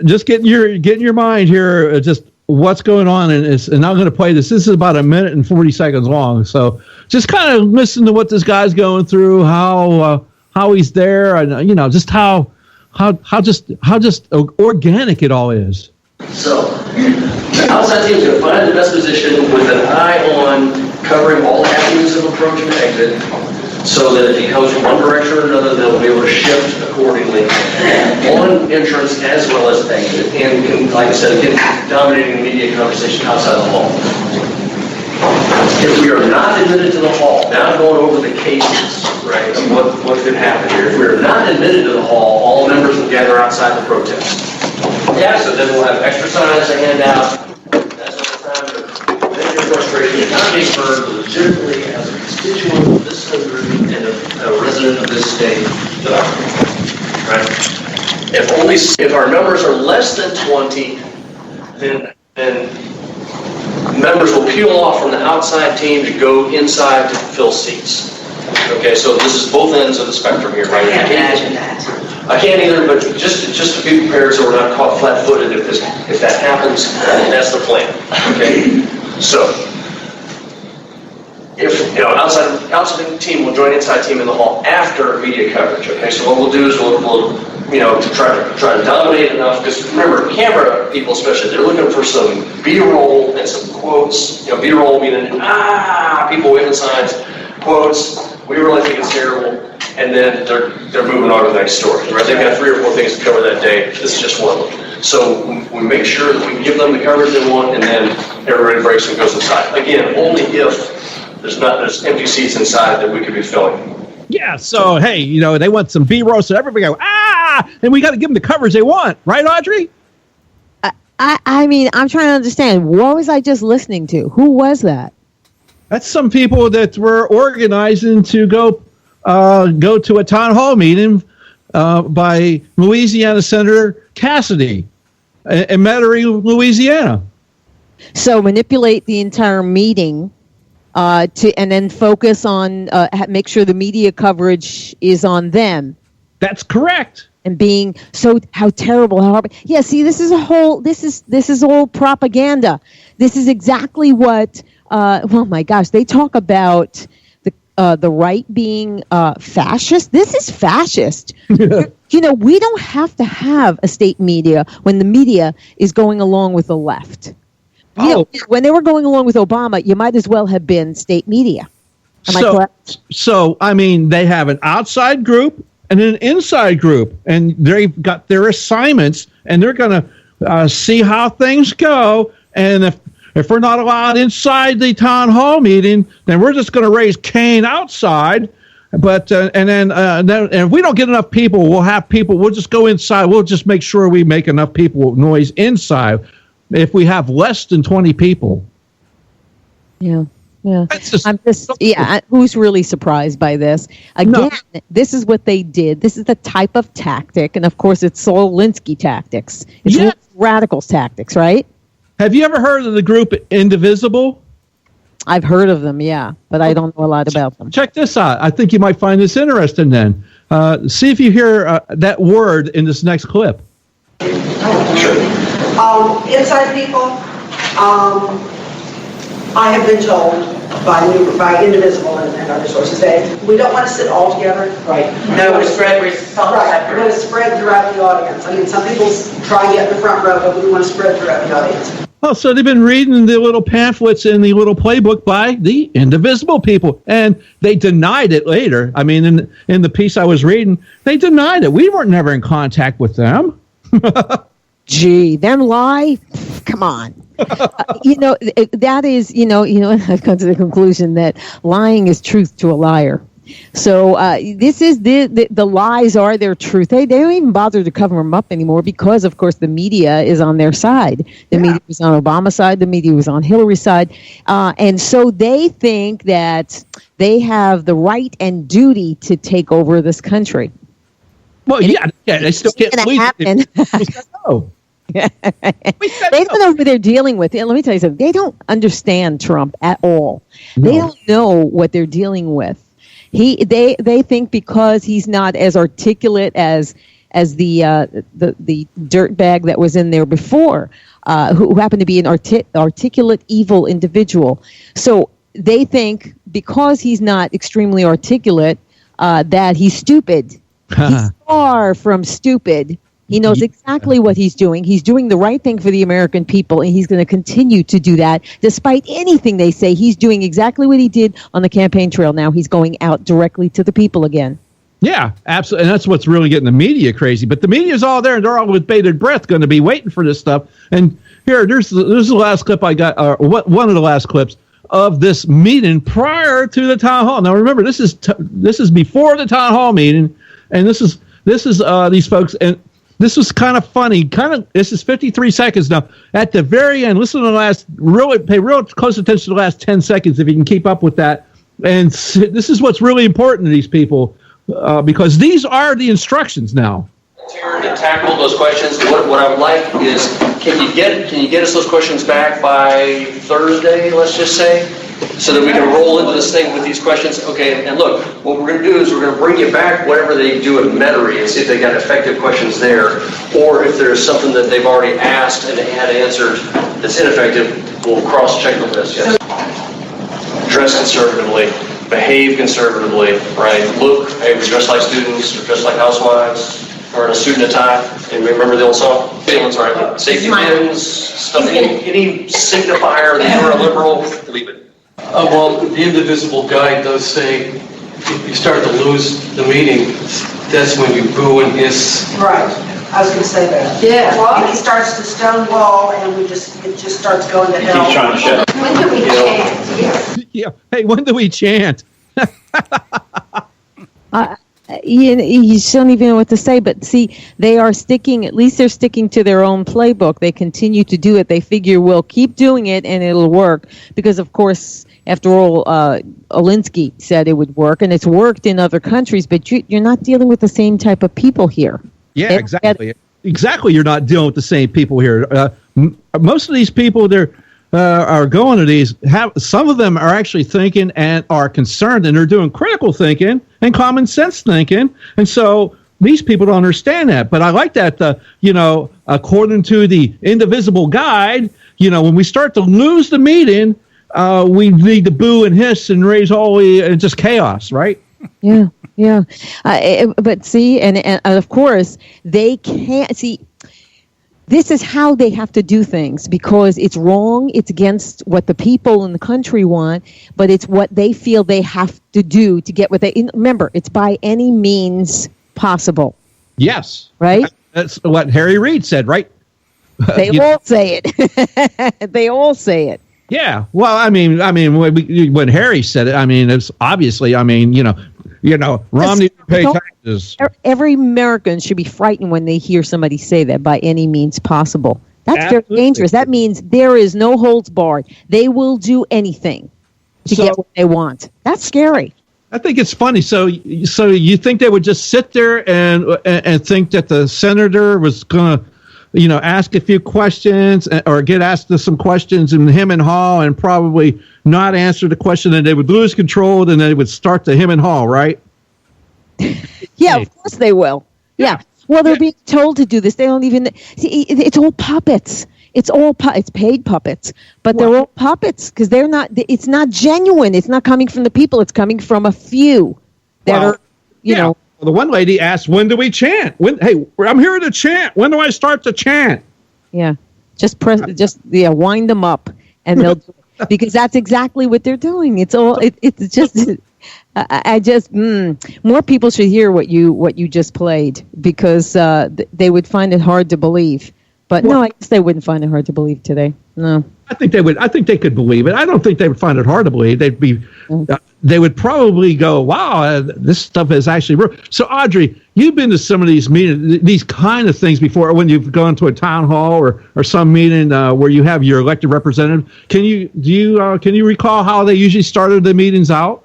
just get in your mind here, just what's going on, and I'm going to play this. This is about 1 minute and 40 seconds long. So just kind of listen to what this guy's going through, how he's there, and just how organic it all is. So, the outside team is going to find the best position with an eye on covering all avenues of approach and exit, so that if he comes from one direction or another, they'll be able to shift accordingly on entrance as well as exit, and can, like I said, again, dominating the media conversation outside the hall. If we are not admitted to the hall, now going over the cases, right, of what could happen here. If we are not admitted to the hall, all members will gather outside the protest. Yeah, so then we'll have extra signs to hand out. That's the time to vent your frustration, not being heard legitimately as a constituent of this country and a resident of this state that I'm right? If our numbers are less than 20, then members will peel off from the outside team to go inside to fill seats. Okay, so this is both ends of the spectrum here, right? I can't imagine that. I can't either, but just to be prepared so we're not caught flat-footed if that happens, that's the plan. Okay, so if outside team will join inside team in the hall after media coverage. Okay, so what we'll do is we'll try to dominate enough, because remember, camera people especially, they're looking for some B-roll and some quotes. B-roll meaning people waving signs, quotes. We really think it's terrible. And then they're moving on to the next story. Right? They've got 3 or 4 things to cover that day. This is just one of them. So we make sure that we can give them the coverage they want, and then everybody breaks and goes inside. Again, only if there's empty seats inside that we could be filling. Yeah. So hey, they want some B-roll, so everybody go and we got to give them the coverage they want, right, Audrey? I mean, I'm trying to understand. What was I just listening to? Who was that? That's some people that were organizing to go to a town hall meeting by Louisiana Senator Cassidy in Metairie, Louisiana. So manipulate the entire meeting and then focus on make sure the media coverage is on them. That's correct. and being so how terrible, how horrible. Yeah, see, this is all propaganda. This is exactly what. Oh my gosh, they talk about the right being fascist. This is fascist. You know, we don't have to have a state media when the media is going along with the left. You know, when they were going along with Obama, you might as well have been state media. Am I correct? So, I mean, they have an outside group and an inside group, and they've got their assignments, and they're going to see how things go. And if we're not allowed inside the town hall meeting, then we're just going to raise Cain outside. But and then if we don't get enough people, we'll have people. We'll just go inside. We'll just make sure we make enough people noise inside. If we have less than 20 people, yeah. Who's really surprised by this? Again, this is what they did. This is the type of tactic, and of course, it's Saul Alinsky tactics. It's radicals tactics, right? Have you ever heard of the group Indivisible? I've heard of them, yeah, but I don't know a lot about them. Check this out. I think you might find this interesting then. See if you hear that word in this next clip. Inside people, I have been told by Indivisible and other sources that we don't want to sit all together. Right. No, we're spread. We're We're going to spread throughout the audience. I mean, some people try and get in the front row, but we want to spread throughout the audience. Oh, so they've been reading the little pamphlets in the little playbook by the Indivisible people, and they denied it later. I mean, in the piece I was reading, they denied it. We weren't never in contact with them. Gee, them lie? Come on. That is, I've come to the conclusion that lying is truth to a liar. So this is the lies are their truth. They don't even bother to cover them up anymore because, of course, the media is on their side. The media was on Obama's side. The media was on Hillary's side. And so they think that they have the right and duty to take over this country. Well, they still can't believe it. They don't know what they're dealing with. Let me tell you something. They don't understand Trump at all. No. They don't know what they're dealing with. They think because he's not as articulate as the dirtbag that was in there before, who happened to be an articulate, evil individual. So they think because he's not extremely articulate, that he's stupid. He's far from stupid. He knows exactly what he's doing. He's doing the right thing for the American people, and he's going to continue to do that despite anything they say. He's doing exactly what he did on the campaign trail. Now he's going out directly to the people again. Yeah, absolutely. And that's what's really getting the media crazy. But the media's all there, and they're all with bated breath going to be waiting for this stuff. And here, there's the last clip I got, one of the last clips of this meeting prior to the town hall. Now, remember, this is before the town hall meeting, and this is these folks, and this was kind of funny. This is 53 seconds now. At the very end, listen to the last. Pay real close attention to the last 10 seconds if you can keep up with that. And this is what's really important to these people because these are the instructions now. Here to tackle those questions. What I would like is, can you get us those questions back by Thursday? Let's just say, so that we can roll into this thing with these questions. Okay, and look, what we're going to do is we're going to bring you back whatever they do at Metairie and see if they got effective questions there, or if there's something that they've already asked and they had answered that's ineffective, we'll cross-check the list. Yes. Dress conservatively, behave conservatively, right? Look, hey, we dress like students, we dress like housewives, or in a suit and a tie. And remember the old song? Feelings, right? Safety pins, stuff, any signifier that you're a liberal, leave it. Well, the Indivisible Guide does say if you start to lose the meeting, that's when you boo and hiss. Right. I was going to say that. Yeah. Well, he starts to stonewall, and it just starts going to hell. He's trying to shut. When do we chant? Yeah. Hey, when do we chant? You don't even know what to say, but see, at least they're sticking to their own playbook. They continue to do it. They figure we'll keep doing it and it'll work because, of course, after all, Alinsky said it would work, and it's worked in other countries, but you're not dealing with the same type of people here. Yeah, exactly. Exactly, you're not dealing with the same people here. Most of these people, are going to these. Some of them are actually thinking and are concerned, and they're doing critical thinking and common sense thinking. And so these people don't understand that. But I like that, according to the Indivisible Guide, when we start to lose the meeting, we need to boo and hiss and raise and just chaos, right? Yeah. But see, and of course, they can't see. This is how they have to do things because it's wrong. It's against what the people in the country want, but it's what they feel they have to do to get what they. Remember, it's by any means possible. Yes. Right? That's what Harry Reid said, right? They all say it. They all say it. Yeah. Well, I mean, when Harry said it, it's obviously, Romney pay taxes. Every American should be frightened when they hear somebody say that by any means possible. That's Absolutely. very dangerous. That means there is no holds barred. They will do anything to get what they want. That's scary. I think it's funny. So you think they would just sit there and think that the senator was going to, ask a few questions or get asked some questions and him and haw and probably not answer the question, and they would lose control, and they would start the him and haw, right? Yeah, of course they will. Yeah. Well, they're being told to do this. They don't even see. It's all puppets. It's paid puppets, but they're all puppets because they're not. It's not genuine. It's not coming from the people. It's coming from a few that are, Well, the one lady asked, "When do we chant? Hey, I'm here to chant. When do I start to chant?" Yeah, wind them up, and they'll do it because that's exactly what they're doing. It's all. It's just. More people should hear what you just played because they would find it hard to believe. But no, I guess they wouldn't find it hard to believe today. No, I think they would. I think they could believe it. I don't think they would find it hard to believe. They would probably go, "Wow, this stuff is actually real." So, Audrey, you've been to some of these meetings, these kind of things before, when you've gone to a town hall or some meeting where you have your elected representative. Can you recall how they usually started the meetings out?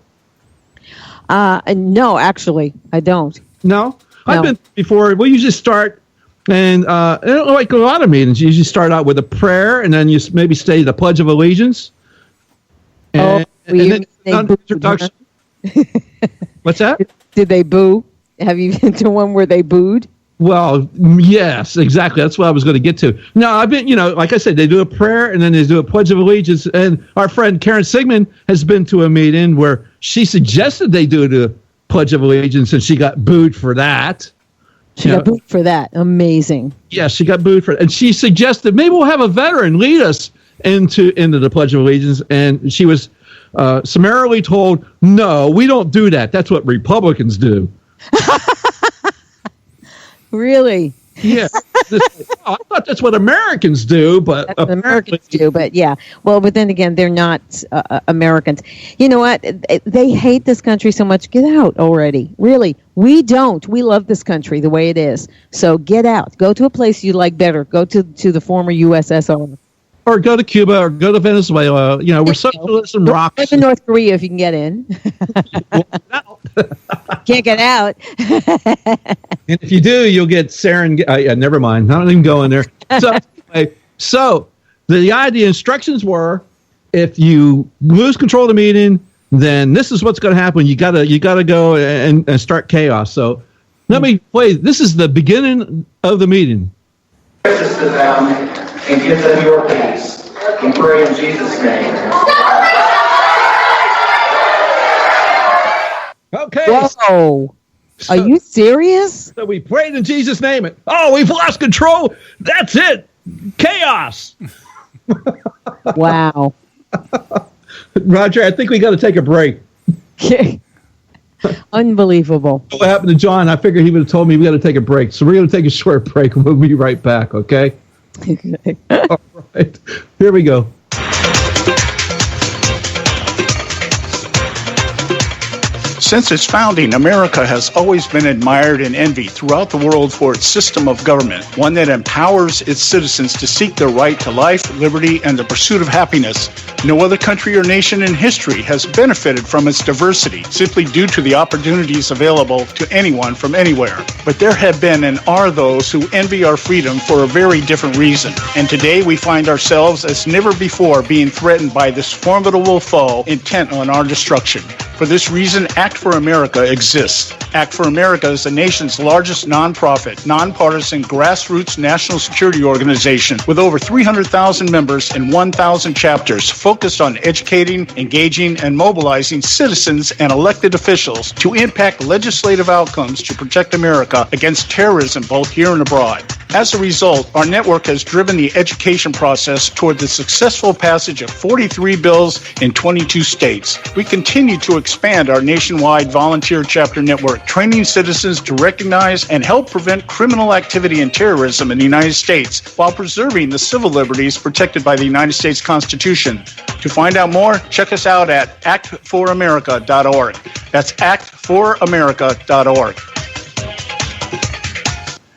No, actually, I don't. No? I've been before. We usually start, and like a lot of meetings, you usually start out with a prayer, and then you maybe say the Pledge of Allegiance. And then introduction. What's that? Did they boo? Have you been to one where they booed? Well, yes, exactly. That's what I was going to get to. No, I've been, like I said, they do a prayer and then they do a Pledge of Allegiance. And our friend Karen Sigmund has been to a meeting where she suggested they do the Pledge of Allegiance, and she got booed for that. She got booed for that. Amazing. Yeah, she got booed for it. And she suggested maybe we'll have a veteran lead us into the Pledge of Allegiance. And she was summarily told, no, we don't do that. That's what Republicans do. Really? Yeah. I thought that's what Americans do, but that's what Americans do, but yeah. Well, but then again, they're not Americans. You know what? They hate this country so much. Get out already. Really. We don't. We love this country the way it is. So get out. Go to a place you like better. Go to the former USSR. Or go to Cuba or go to Venezuela. Where socialism rocks. Go to North Korea if you can get in. Can't get out. And if you do, you'll get sarin. Never mind. I don't even go in there. So the instructions were, if you lose control of the meeting, then this is what's going to happen. You gotta go and start chaos. So let me play. This is the beginning of the meeting. Precious to them and give them your peace. And pray in Jesus' name. Okay. Whoa. Are you serious? So we prayed in Jesus' name. Oh, we've lost control. That's it. Chaos. Wow. Roger, I think we got to take a break. Unbelievable. What happened to John? I figured he would have told me we got to take a break. So we're going to take a short break and we'll be right back, okay? All right. Here we go. Since its founding, America has always been admired and envied throughout the world for its system of government, one that empowers its citizens to seek their right to life, liberty, and the pursuit of happiness. No other country or nation in history has benefited from its diversity simply due to the opportunities available to anyone from anywhere. But there have been and are those who envy our freedom for a very different reason. And today we find ourselves as never before being threatened by this formidable foe intent on our destruction. For For this reason, Act for America exists. Act for America is the nation's largest nonprofit, nonpartisan, grassroots national security organization with over 300,000 members and 1,000 chapters focused on educating, engaging, and mobilizing citizens and elected officials to impact legislative outcomes to protect America against terrorism both here and abroad. As a result, our network has driven the education process toward the successful passage of 43 bills in 22 states. We continue to expand our nationwide volunteer chapter network, training citizens to recognize and help prevent criminal activity and terrorism in the United States while preserving the civil liberties protected by the United States Constitution. To find out more, check us out at actforamerica.org. That's actforamerica.org.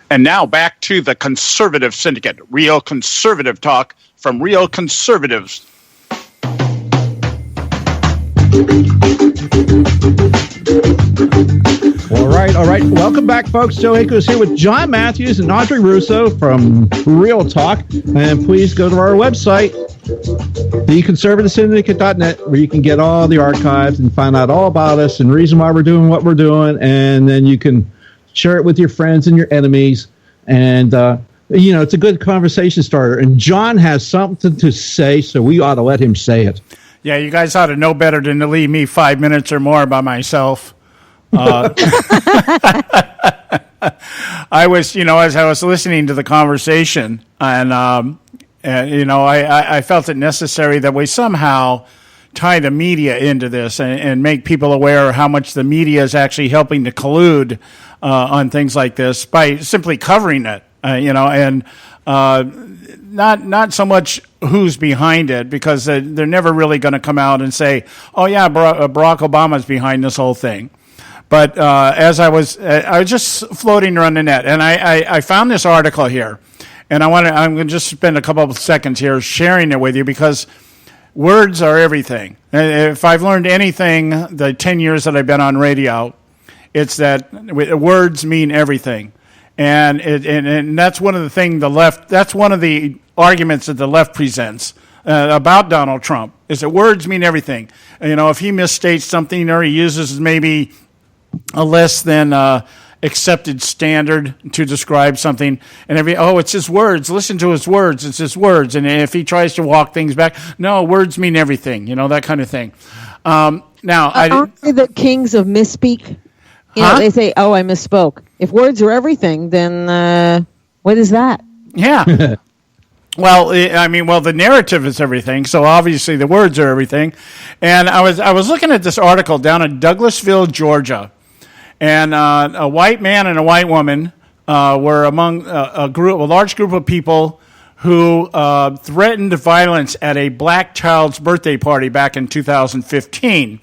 And now back to the Conservative Syndicate, real conservative talk from real conservatives. All right. Welcome back, folks. Joe Akos here with John Matthews and Audrey Russo from Real Talk. And please go to our website, theconservativesyndicate.net, where you can get all the archives and find out all about us and reason why we're doing what we're doing. And then you can share it with your friends and your enemies. And, it's a good conversation starter. And John has something to say, so we ought to let him say it. Yeah, you guys ought to know better than to leave me 5 minutes or more by myself. I was, as I was listening to the conversation, and I felt it necessary that we somehow tie the media into this and make people aware of how much the media is actually helping to collude on things like this by simply covering it, and not so much who's behind it, because they're never really going to come out and say, oh yeah, Barack Obama's behind this whole thing. But as I was just floating around the net, and I found this article here, and I'm going to just spend a couple of seconds here sharing it with you, because words are everything. If I've learned anything the 10 years that I've been on radio, it's that words mean everything. And that's one of the things that's one of the arguments that the left presents about Donald Trump, is that words mean everything. If he misstates something or he uses maybe a less than accepted standard to describe something, and it's his words, listen to his words, it's his words. And if he tries to walk things back, no, words mean everything, that kind of thing. Now, aren't they the kings of misspeak? They say, oh, I misspoke. If words are everything, then what is that? Yeah. Well, the narrative is everything, so obviously the words are everything. And I was looking at this article down in Douglasville, Georgia, and a white man and a white woman were among a large group of people who threatened violence at a black child's birthday party back in 2015.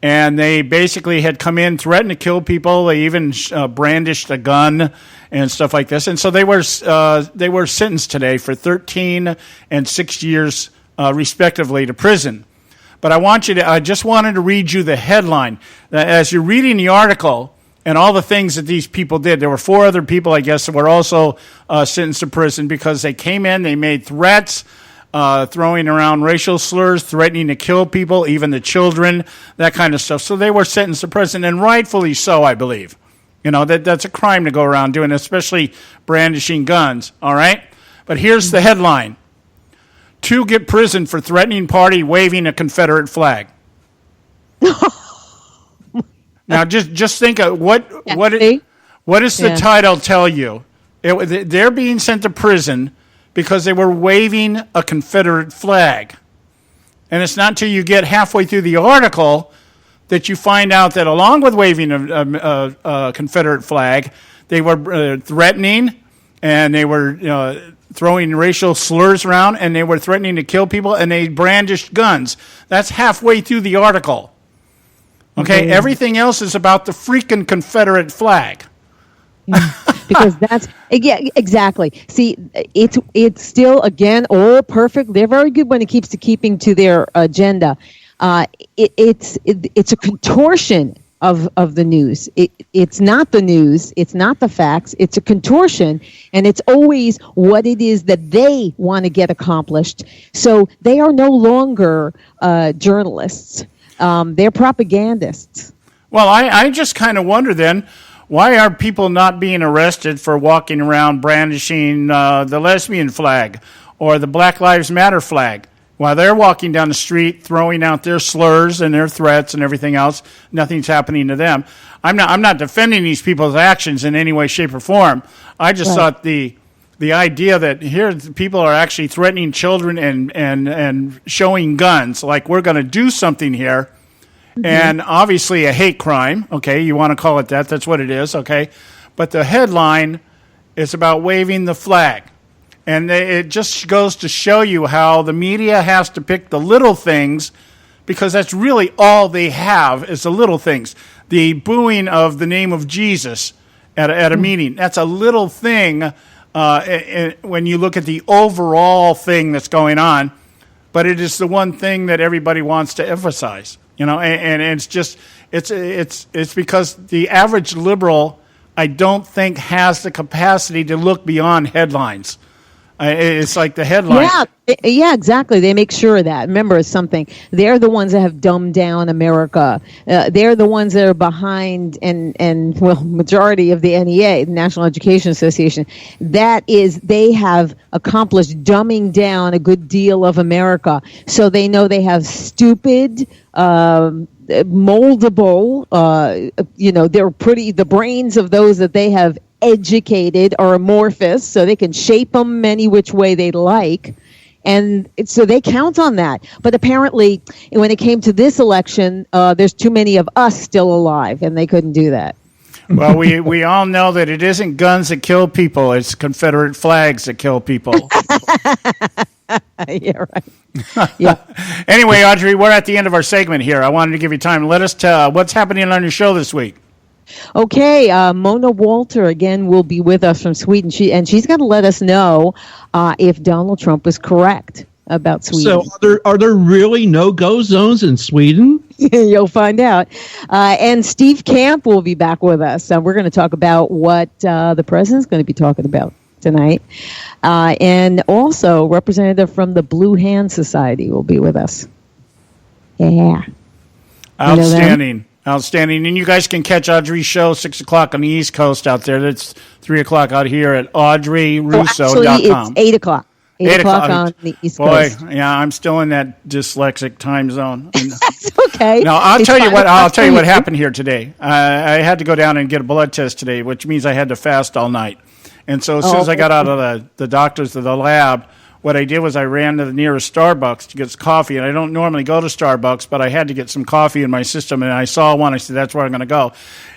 And they basically had come in, threatened to kill people. They even brandished a gun and stuff like this. And so they were sentenced today for 13 and 6 years, respectively, to prison. But I just wanted to read you the headline. As you're reading the article and all the things that these people did, there were 4 other people, I guess, that were also sentenced to prison because they came in, they made threats, throwing around racial slurs, threatening to kill people, even the children, that kind of stuff. So they were sentenced to prison, and rightfully so, I believe. That's a crime to go around doing, especially brandishing guns, all right? But here's the headline. 2 get prison for threatening party waving a Confederate flag. Now, just think of what does the title tell you? They're being sent to prison because they were waving a Confederate flag. And it's not until you get halfway through the article that you find out that along with waving a Confederate flag, they were threatening, and they were throwing racial slurs around, and they were threatening to kill people, and they brandished guns. That's halfway through the article. Okay, Everything else is about the freaking Confederate flag. Because that's exactly. See, it's still, again, all perfect. They're very good when it keeps to keeping to their agenda. It's a contortion of the news. It's not the news. It's not the facts. It's a contortion, and it's always what it is that they want to get accomplished. So they are no longer journalists. They're propagandists. Well, I just kind of wonder then, why are people not being arrested for walking around brandishing the lesbian flag or the Black Lives Matter flag? While they're walking down the street throwing out their slurs and their threats and everything else, nothing's happening to them. I'm not defending these people's actions in any way, shape, or form. I just thought the idea that here people are actually threatening children and showing guns, like we're going to do something here, and obviously a hate crime. Okay, you want to call it that? That's what it is. Okay, but the headline is about waving the flag. And it just goes to show you how the media has to pick the little things, because that's really all they have is the little things. The booing of the name of Jesus at a meeting, that's a little thing when you look at the overall thing that's going on. But it is the one thing that everybody wants to emphasize, and it's just it's because the average liberal, I don't think, has the capacity to look beyond headlines. It's like the headline. Yeah, exactly. They make sure of that. Remember something. They're the ones that have dumbed down America. They're the ones that are behind, and majority of the NEA, the National Education Association. That is, they have accomplished dumbing down a good deal of America. So they know they have stupid, moldable, they're the brains of those that they have educated are amorphous, so they can shape them any which way they like, and so they count on that. But apparently, when it came to this election, there's too many of us still alive, and they couldn't do that. Well, we all know that it isn't guns that kill people; it's Confederate flags that kill people. Yeah, right. Yeah. Anyway, Audrey, we're at the end of our segment here. I wanted to give you time. Let us tell what's happening on your show this week. Okay, Mona Walter again will be with us from Sweden. She's going to let us know if Donald Trump was correct about Sweden. So are there really no-go zones in Sweden? You'll find out. And Steve Camp will be back with us. We're going to talk about what the president's going to be talking about tonight. And also, representative from the Blue Hand Society will be with us. Yeah. Outstanding. Outstanding. And you guys can catch Audrey's show 6 o'clock on the East Coast out there. That's 3 o'clock out here at audreyrusso.com. Actually, it's 8 o'clock. 8 o'clock on the East Coast. Boy, yeah, I'm still in that dyslexic time zone. That's okay. No, I'll tell you what happened here today. I had to go down and get a blood test today, which means I had to fast all night. And so as soon as I got out of the doctor's of the lab, what I did was I ran to the nearest Starbucks to get some coffee, and I don't normally go to Starbucks, but I had to get some coffee in my system, and I saw one. I said, that's where I'm going to go.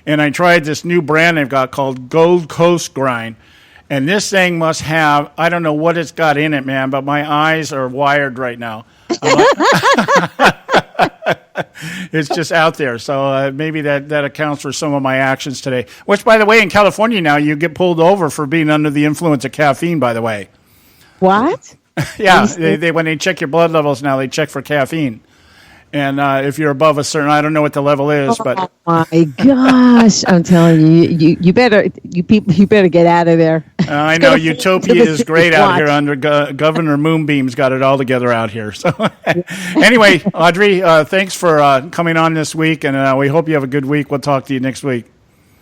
And I tried this new brand they've got called Gold Coast Grind, and this thing must have, I don't know what it's got in it, man, but my eyes are wired right now. It's just out there, so maybe that accounts for some of my actions today. Which, by the way, in California now, you get pulled over for being under the influence of caffeine, by the way. What? Yeah, they when they check your blood levels now, they check for caffeine. And if you're above a certain, I don't know what the level is, but oh my gosh, I'm telling you, you better get out of there. I know Utopia is great out here under Governor Moonbeam's got it all together out here. So anyway, Audrey, thanks for coming on this week, and we hope you have a good week. We'll talk to you next week.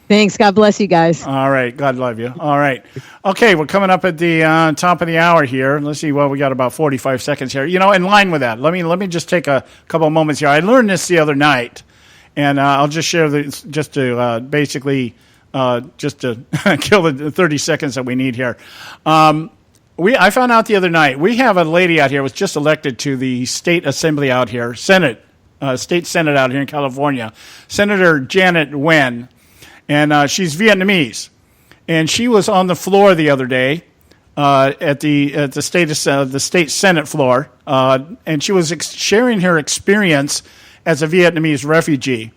Thanks. God bless you guys. All right. God love you. All right. Okay. We're coming up at the top of the hour here. Let's see. Well, we got about 45 seconds here. In line with that, let me just take a couple of moments here. I learned this the other night, and I'll just share this just to basically just to kill the 30 seconds that we need here. I found out the other night, we have a lady out here who was just elected to the state assembly out here, state senate out here in California, Senator Janet Nguyen. And she's Vietnamese, and she was on the floor the other day at the state Senate floor, and she was sharing her experience as a Vietnamese refugee,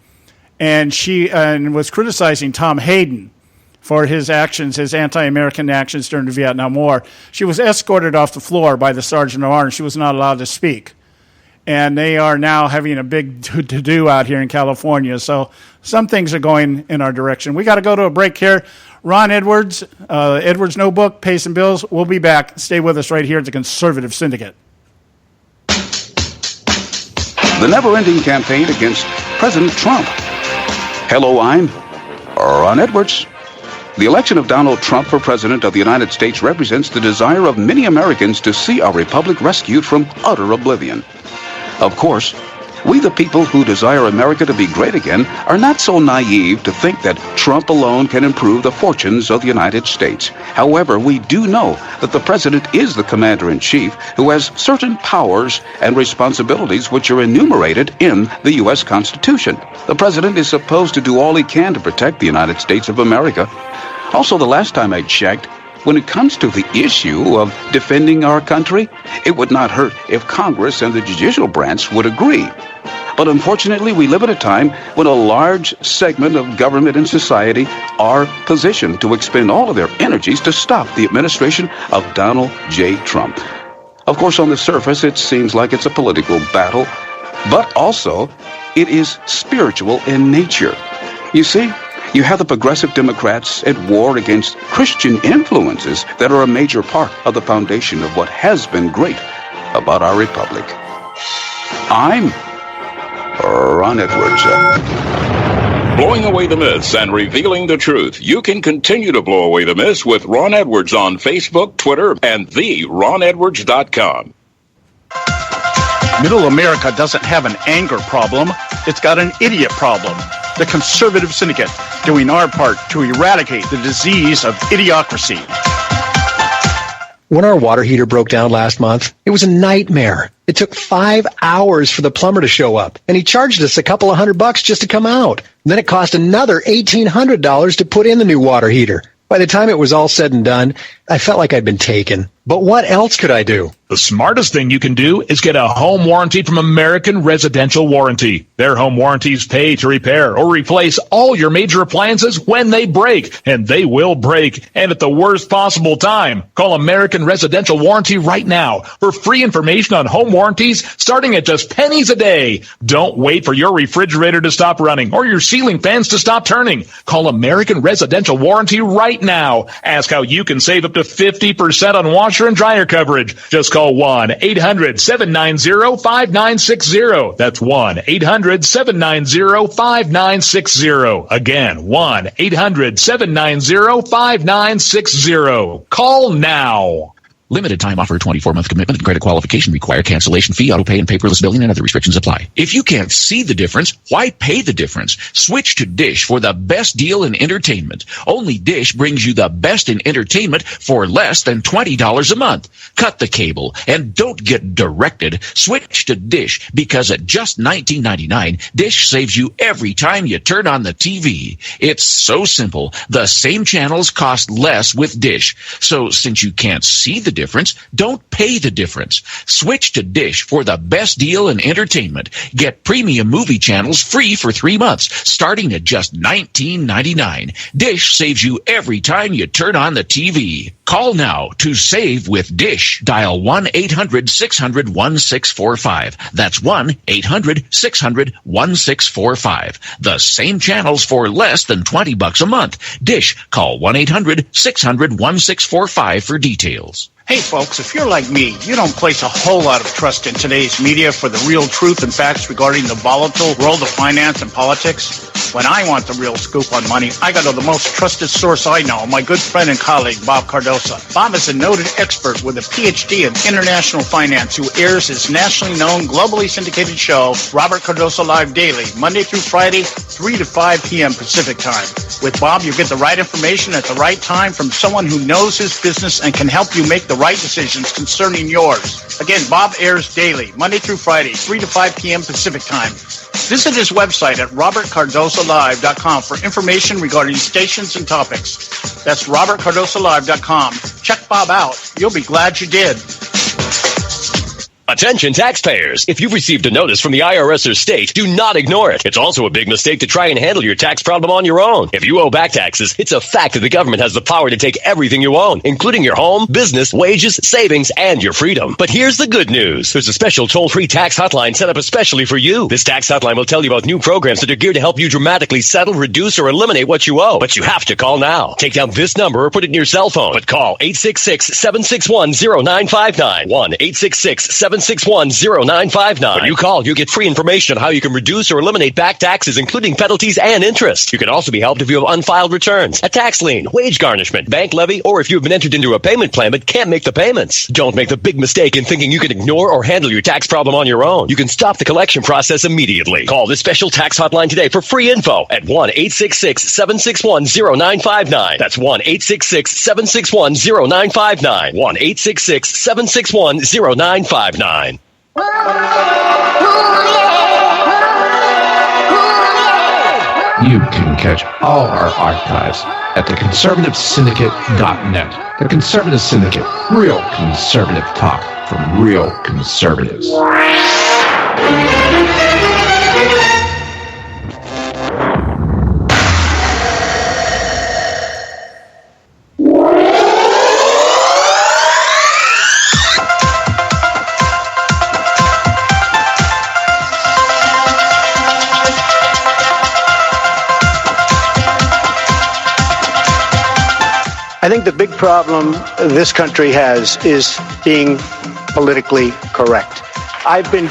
and she was criticizing Tom Hayden for his actions, his anti-American actions during the Vietnam War. She was escorted off the floor by the Sergeant of Arms. She was not allowed to speak. And they are now having a big to-do out here in California. So some things are going in our direction. We got to go to a break here. Ron Edwards, Edwards Notebook, Pays and Bills. We'll be back. Stay with us right here at the Conservative Syndicate. the never-ending campaign against President Trump. Hello, I'm Ron Edwards. The election of Donald Trump for President of the United States represents the desire of many Americans to see our republic rescued from utter oblivion. Of course, we the people who desire America to be great again are not so naive to think that Trump alone can improve the fortunes of the United States. However, we do know that the president is the commander-in-chief who has certain powers and responsibilities which are enumerated in the U.S. Constitution. The president is supposed to do all he can to protect the United States of America. Also, the last time I checked, when it comes to the issue of defending our country, it would not hurt if Congress and the judicial branch would agree. But unfortunately, we live at a time when a large segment of government and society are positioned to expend all of their energies to stop the administration of Donald J. Trump. Of course, on the surface, it seems like it's a political battle, but also it is spiritual in nature. You see, you have the progressive Democrats at war against Christian influences that are a major part of the foundation of what has been great about our republic. I'm Ron Edwards. Blowing away the myths and revealing the truth. You can continue to blow away the myths with Ron Edwards on Facebook, Twitter, and theronedwards.com. Middle America doesn't have an anger problem. It's got an idiot problem. The Conservative Syndicate, doing our part to eradicate the disease of idiocracy. When our water heater broke down last month, it was a nightmare. It took 5 hours for the plumber to show up, and he charged us a couple of $100 just to come out. And then it cost another $1,800 to put in the new water heater. By the time it was all said and done, I felt like I'd been taken. But what else could I do? The smartest thing you can do is get a home warranty from American Residential Warranty. Their home warranties pay to repair or replace all your major appliances when they break, and they will break, and at the worst possible time. Call American Residential Warranty right now for free information on home warranties starting at just pennies a day. Don't wait for your refrigerator to stop running or your ceiling fans to stop turning. Call American Residential Warranty right now. Ask how you can save up to 50% on washer and dryer coverage. Just call 1-800-790-5960. That's 1-800-790-5960. Again, 1-800-790-5960. Call now. Limited time offer, 24-month commitment and credit qualification require cancellation fee, auto pay, and paperless billing, and other restrictions apply. If you can't see the difference, why pay the difference? Switch to Dish for the best deal in entertainment. Only Dish brings you the best in entertainment for less than $20 a month. Cut the cable and don't get directed. Switch to Dish because at just $19.99, Dish saves you every time you turn on the TV. It's so simple. The same channels cost less with Dish. So since you can't see the difference, don't pay the difference. Switch to Dish for the best deal in entertainment. Get premium movie channels free for 3 months, starting at just $19.99. Dish saves you every time you turn on the TV. Call now to save with Dish. Dial 1-800-600-1645. That's 1-800-600-1645. The same channels for less than $20 a month. Dish. Call 1-800-600-1645 for details. Hey folks, if you're like me, you don't place a whole lot of trust in today's media for the real truth and facts regarding the volatile world of finance and politics. When I want the real scoop on money, I go to the most trusted source I know, my good friend and colleague, Bob Cardoso. Bob is a noted expert with a PhD in international finance who airs his nationally known, globally syndicated show, Robert Cardoso Live Daily, Monday through Friday, 3 to 5 p.m. Pacific Time. With Bob, you get the right information at the right time from someone who knows his business and can help you make the right decisions concerning yours. Again, Bob airs daily, Monday through Friday, 3 to 5 p.m. Pacific Time. Visit his website at robertcardosolive.com for information regarding stations and topics. That's robertcardosolive.com. Check Bob out. You'll be glad you did. Attention taxpayers. If you've received a notice from the IRS or state, do not ignore it. It's also a big mistake to try and handle your tax problem on your own. If you owe back taxes, it's a fact that the government has the power to take everything you own, including your home, business, wages, savings, and your freedom. But here's the good news. There's a special toll-free tax hotline set up especially for you. This tax hotline will tell you about new programs that are geared to help you dramatically settle, reduce, or eliminate what you owe. But you have to call now. Take down this number or put it in your cell phone. But call 866-761-0959. 1-866-761-0959. 866-761-0959. When you call, you get free information on how you can reduce or eliminate back taxes, including penalties and interest. You can also be helped if you have unfiled returns, a tax lien, wage garnishment, bank levy, or if you've been entered into a payment plan but can't make the payments. Don't make the big mistake in thinking you can ignore or handle your tax problem on your own. You can stop the collection process immediately. Call this special tax hotline today for free info at 1-866-761-0959. That's 1-866-761-0959. 1-866-761-0959. You can catch all our archives at theconservativesyndicate.net. The Conservative Syndicate. Real conservative talk from real conservatives. I think the big problem this country has is being politically correct. I've been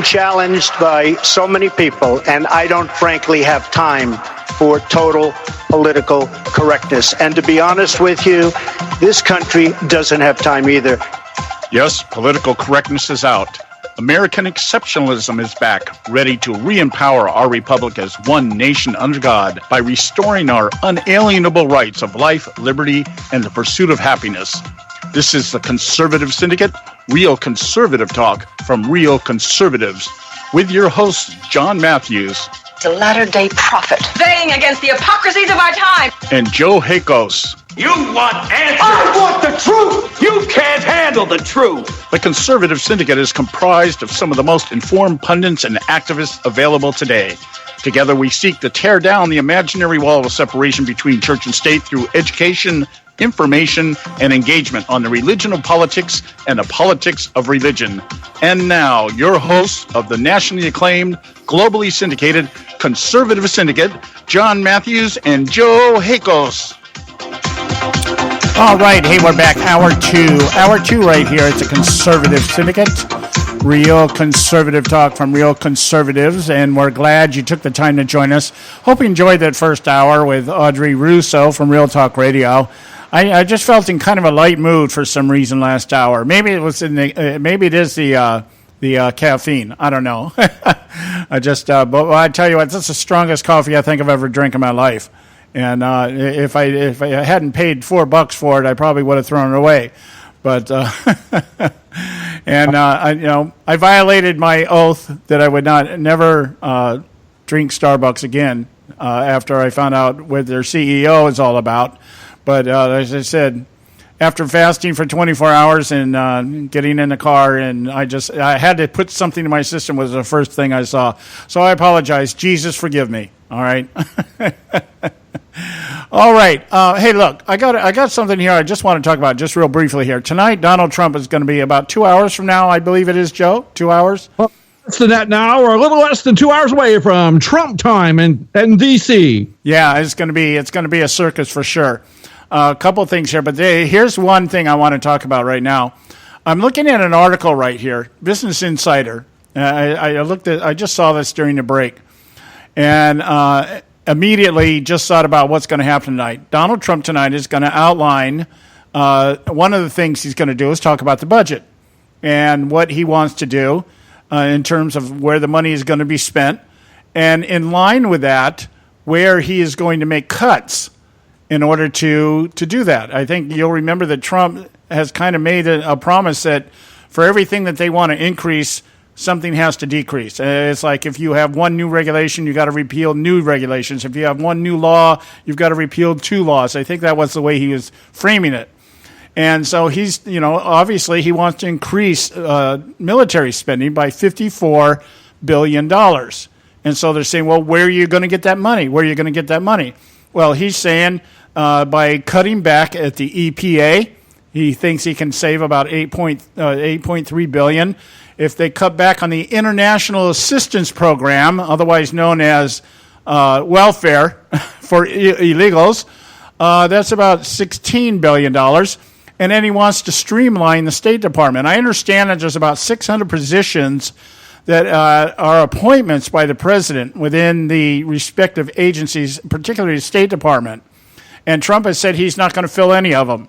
challenged by so many people, and I don't frankly have time for total political correctness. And to be honest with you, this country doesn't have time either. Yes, political correctness is out. American exceptionalism is back, ready to re-empower our republic as one nation under God by restoring our unalienable rights of life, liberty, and the pursuit of happiness. This is the Conservative Syndicate, real conservative talk from real conservatives, with your host, John Matthews. The latter-day prophet. Weighing against the hypocrisies of our time. And Joe Hakos. You want answers! I want the truth! You can't handle the truth! The Conservative Syndicate is comprised of some of the most informed pundits and activists available today. Together we seek to tear down the imaginary wall of separation between church and state through education, information, and engagement on the religion of politics and the politics of religion. And now, your hosts of the nationally acclaimed, globally syndicated Conservative Syndicate, John Matthews and Joe Hakos. All right, hey, we're back. Hour two right here. It's a Conservative Syndicate, real conservative talk from real conservatives, and we're glad you took the time to join us. Hope you enjoyed that first hour with Audrey Russo from Real Talk Radio. I just felt in kind of a light mood for some reason last hour. Maybe it was maybe it is the caffeine. I don't know. but I tell you what, that's the strongest coffee I think I've ever drank in my life. And if I hadn't paid $4 for it, I probably would have thrown it away. But I violated my oath that I would never drink Starbucks again after I found out what their CEO is all about. But as I said, after fasting for 24 hours and getting in the car, and I had to put something in my system was the first thing I saw. So I apologize. Jesus, forgive me. All right. All right. Hey, look, I got something here I just want to talk about just real briefly here. Tonight, Donald Trump is going to be about 2 hours from now, I believe it is, Joe. 2 hours? Well, less than that now. We're a little less than 2 hours away from Trump time in D.C. Yeah, it's going to be a circus for sure. A couple of things here, but here's one thing I want to talk about right now. I'm looking at an article right here, Business Insider. I just saw this during the break, and immediately just thought about what's going to happen tonight. Donald Trump tonight is going to outline one of the things he's going to do is talk about the budget and what he wants to do in terms of where the money is going to be spent, and in line with that, where he is going to make cuts in order to do that. I think you'll remember that Trump has kind of made a promise that for everything that they want to increase, something has to decrease. It's like if you have one new regulation, you got to repeal new regulations. If you have one new law, you've got to repeal two laws. I think that was the way he was framing it. And so he's, obviously he wants to increase military spending by $54 billion. And so they're saying, well, where are you going to get that money? Where are you going to get that money? Well, he's saying by cutting back at the EPA, he thinks he can save about $8.3 billion. If they cut back on the International Assistance Program, otherwise known as welfare for illegals, that's about $16 billion. And then he wants to streamline the State Department. I understand that there's about 600 positions that are appointments by the president within the respective agencies, particularly the State Department. And Trump has said he's not going to fill any of them.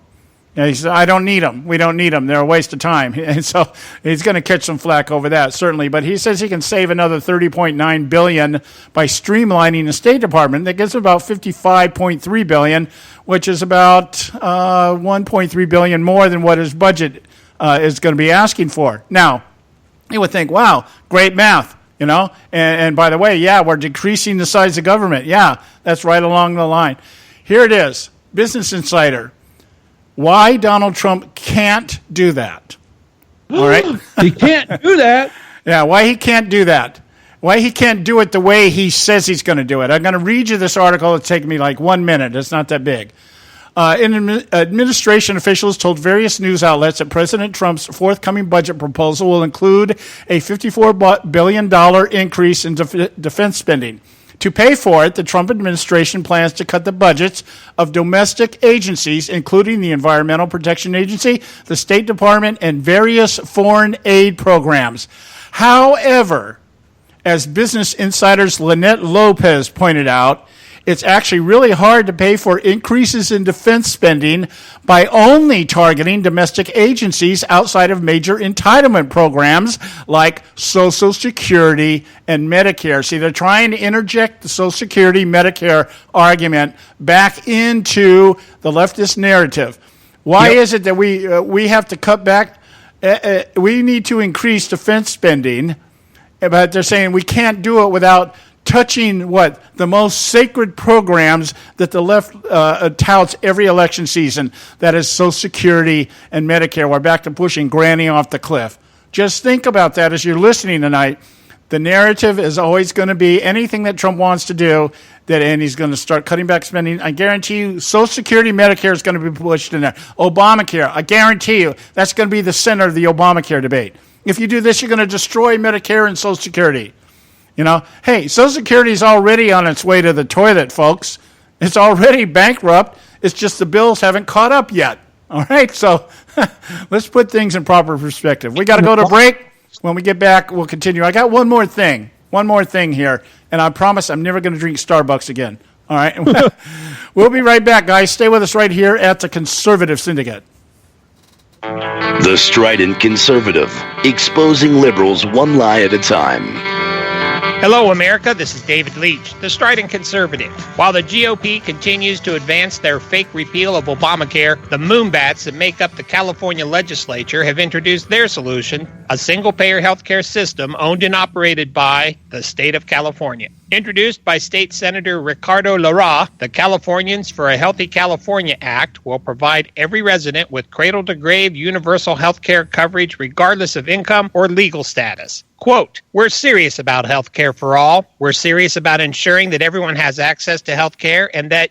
He said, I don't need them. We don't need them. They're a waste of time. And so he's going to catch some flack over that, certainly. But he says he can save another $30.9 billion by streamlining the State Department. That gives him about $55.3 billion, which is about $1.3 billion more than what his budget is going to be asking for. Now, you would think, wow, great math, you know. And by the way, yeah, we're decreasing the size of government. Yeah, that's right along the line. Here it is, Business Insider. Why Donald Trump can't do that. All right? He can't do that. Yeah, why he can't do that. Why he can't do it the way he says he's going to do it. I'm going to read you this article. It'll take me like 1 minute. It's not that big. Administration officials told various news outlets that President Trump's forthcoming budget proposal will include a $54 billion increase in defense spending. To pay for it, the Trump administration plans to cut the budgets of domestic agencies, including the Environmental Protection Agency, the State Department, and various foreign aid programs. However, as Business Insider's Lynette Lopez pointed out, it's actually really hard to pay for increases in defense spending by only targeting domestic agencies outside of major entitlement programs like Social Security and Medicare. See, they're trying to interject the Social Security, Medicare argument back into the leftist narrative. Why is it that we have to cut back? We need to increase defense spending, but they're saying we can't do it without touching the most sacred programs that the left touts every election season. That is Social Security and Medicare. We're back to pushing Granny off the cliff. Just think about that as you're listening tonight. The narrative is always going to be anything that Trump wants to do, and he's going to start cutting back spending. I guarantee you, Social Security, Medicare is going to be pushed in there. Obamacare, I guarantee you, that's going to be the center of the Obamacare debate. If you do this, you're going to destroy Medicare and Social Security. You know, hey, Social Security is already on its way to the toilet, folks. It's already bankrupt. It's just the bills haven't caught up yet. All right, so let's put things in proper perspective. We got to go to break. When we get back, we'll continue. I got one more thing here, and I promise I'm never going to drink Starbucks again. All right, we'll be right back, guys. Stay with us right here at the Conservative Syndicate. The Strident Conservative, exposing liberals one lie at a time. Hello, America. This is David Leach, the Strident Conservative. While the GOP continues to advance their fake repeal of Obamacare, the moonbats that make up the California legislature have introduced their solution, a single-payer healthcare system owned and operated by the state of California. Introduced by State Senator Ricardo Lara, the Californians for a Healthy California Act will provide every resident with cradle-to-grave universal health care coverage regardless of income or legal status. Quote, we're serious about health care for all. We're serious about ensuring that everyone has access to health care and that,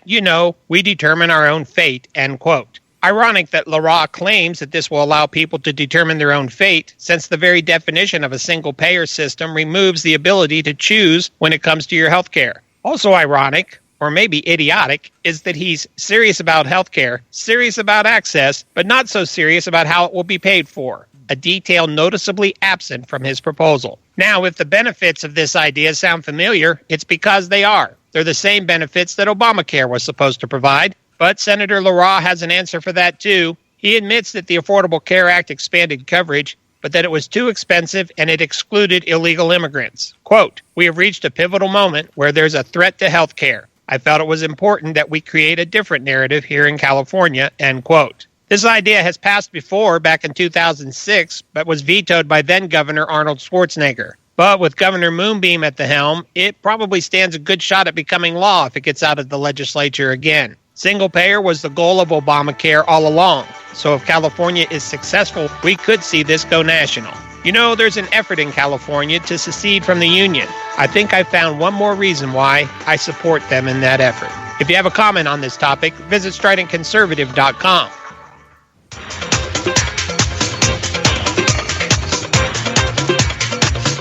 we determine our own fate, end quote. Ironic that Lara claims that this will allow people to determine their own fate, since the very definition of a single-payer system removes the ability to choose when it comes to your health care. Also ironic, or maybe idiotic, is that he's serious about health care, serious about access, but not so serious about how it will be paid for, a detail noticeably absent from his proposal. Now, if the benefits of this idea sound familiar, it's because they are. They're the same benefits that Obamacare was supposed to provide. But Senator Lara has an answer for that, too. He admits that the Affordable Care Act expanded coverage, but that it was too expensive and it excluded illegal immigrants. Quote, we have reached a pivotal moment where there's a threat to health care. I felt it was important that we create a different narrative here in California, end quote. This idea has passed before, back in 2006, but was vetoed by then-Governor Arnold Schwarzenegger. But with Governor Moonbeam at the helm, it probably stands a good shot at becoming law if it gets out of the legislature again. Single payer was the goal of Obamacare all along, so if California is successful, we could see this go national. There's an effort in California to secede from the union. I think I found one more reason why I support them in that effort. If you have a comment on this topic, visit stridentconservative.com.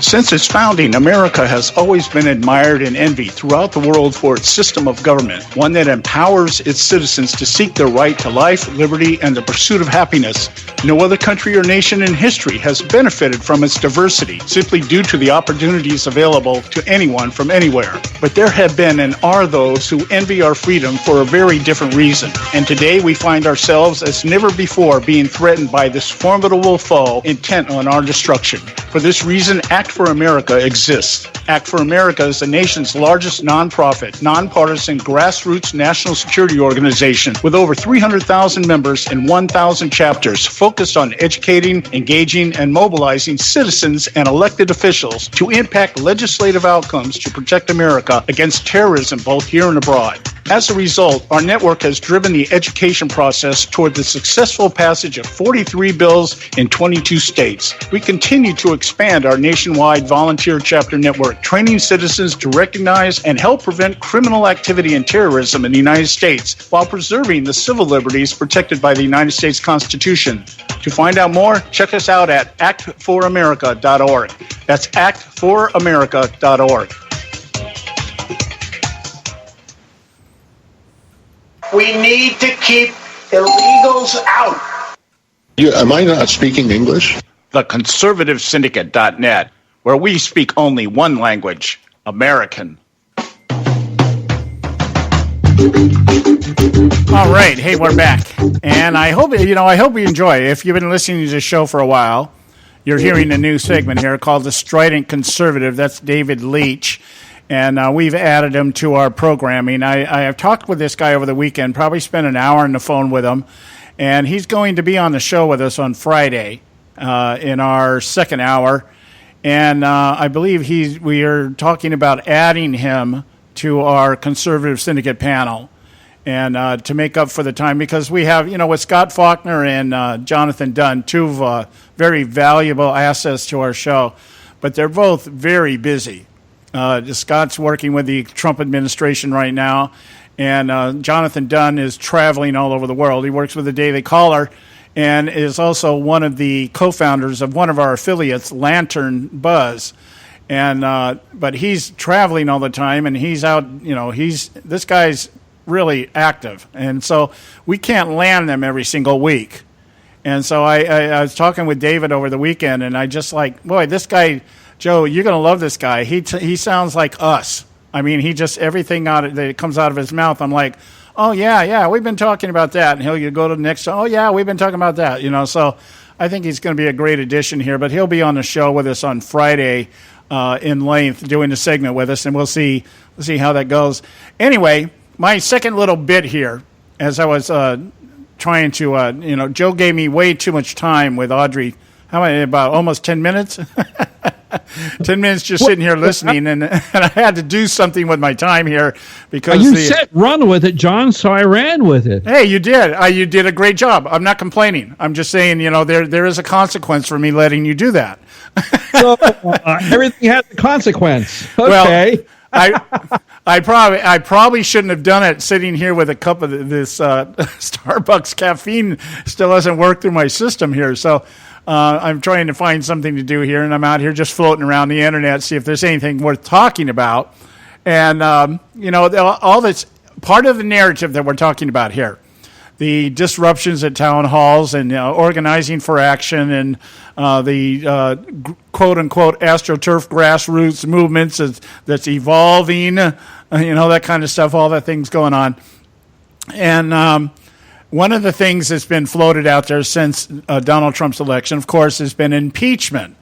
Since its founding, America has always been admired and envied throughout the world for its system of government, one that empowers its citizens to seek their right to life, liberty, and the pursuit of happiness. No other country or nation in history has benefited from its diversity simply due to the opportunities available to anyone from anywhere. But there have been and are those who envy our freedom for a very different reason. And today we find ourselves as never before being threatened by this formidable foe intent on our destruction. For this reason, Act for America exists. Act for America is the nation's largest nonprofit, nonpartisan, grassroots national security organization with over 300,000 members and 1,000 chapters focused on educating, engaging, and mobilizing citizens and elected officials to impact legislative outcomes to protect America against terrorism both here and abroad. As a result, our network has driven the education process toward the successful passage of 43 bills in 22 states. We continue to expand our nationwide volunteer chapter network, training citizens to recognize and help prevent criminal activity and terrorism in the United States while preserving the civil liberties protected by the United States Constitution. To find out more, check us out at actforamerica.org. That's actforamerica.org. We need to keep illegals out. Am I not speaking English? The Conservative Syndicate.net, where we speak only one language, American. All right, hey, we're back, and I hope you enjoy. If you've been listening to the show for a while, you're hearing a new segment here called The Strident Conservative. That's David Leach. And we've added him to our programming. I have talked with this guy over the weekend, probably spent an hour on the phone with him, and he's going to be on the show with us on Friday in our second hour. And I believe we are talking about adding him to our Conservative Syndicate panel and to make up for the time, because we have, with Scott Faulkner and Jonathan Dunn, two very valuable assets to our show, but they're both very busy. Scott's working with the Trump administration right now, and Jonathan Dunn is traveling all over the world. He works with the Daily Caller and is also one of the co-founders of one of our affiliates, Lantern Buzz. And but he's traveling all the time, and he's out. This guy's really active, and so we can't land them every single week. And so I was talking with David over the weekend, and I just boy, this guy. Joe, you're going to love this guy. He sounds like us. I mean, he just, everything that comes out of his mouth, I'm like, oh, yeah, we've been talking about that. And he'll go to the next, oh, yeah, we've been talking about that. So I think he's going to be a great addition here. But he'll be on the show with us on Friday in length, doing the segment with us, and we'll see how that goes. Anyway, my second little bit here, as I was trying to, Joe gave me way too much time with Audrey. How many, about almost 10 minutes? 10 minutes just sitting here listening, and I had to do something with my time here because you said run with it, John, so I ran with it. Hey, you did. You did a great job. I'm not complaining. I'm just saying, there is a consequence for me letting you do that. So, everything has a consequence. Okay. Well, I probably shouldn't have done it sitting here with a cup of this Starbucks caffeine. Still hasn't worked through my system here, so. I'm trying to find something to do here, and I'm out here just floating around the internet, see if there's anything worth talking about. And, all this part of the narrative that we're talking about here, the disruptions at town halls and organizing for action and the quote-unquote AstroTurf grassroots movements that's evolving, that kind of stuff, all that things going on. And one of the things that's been floated out there since Donald Trump's election, of course, has been impeachment.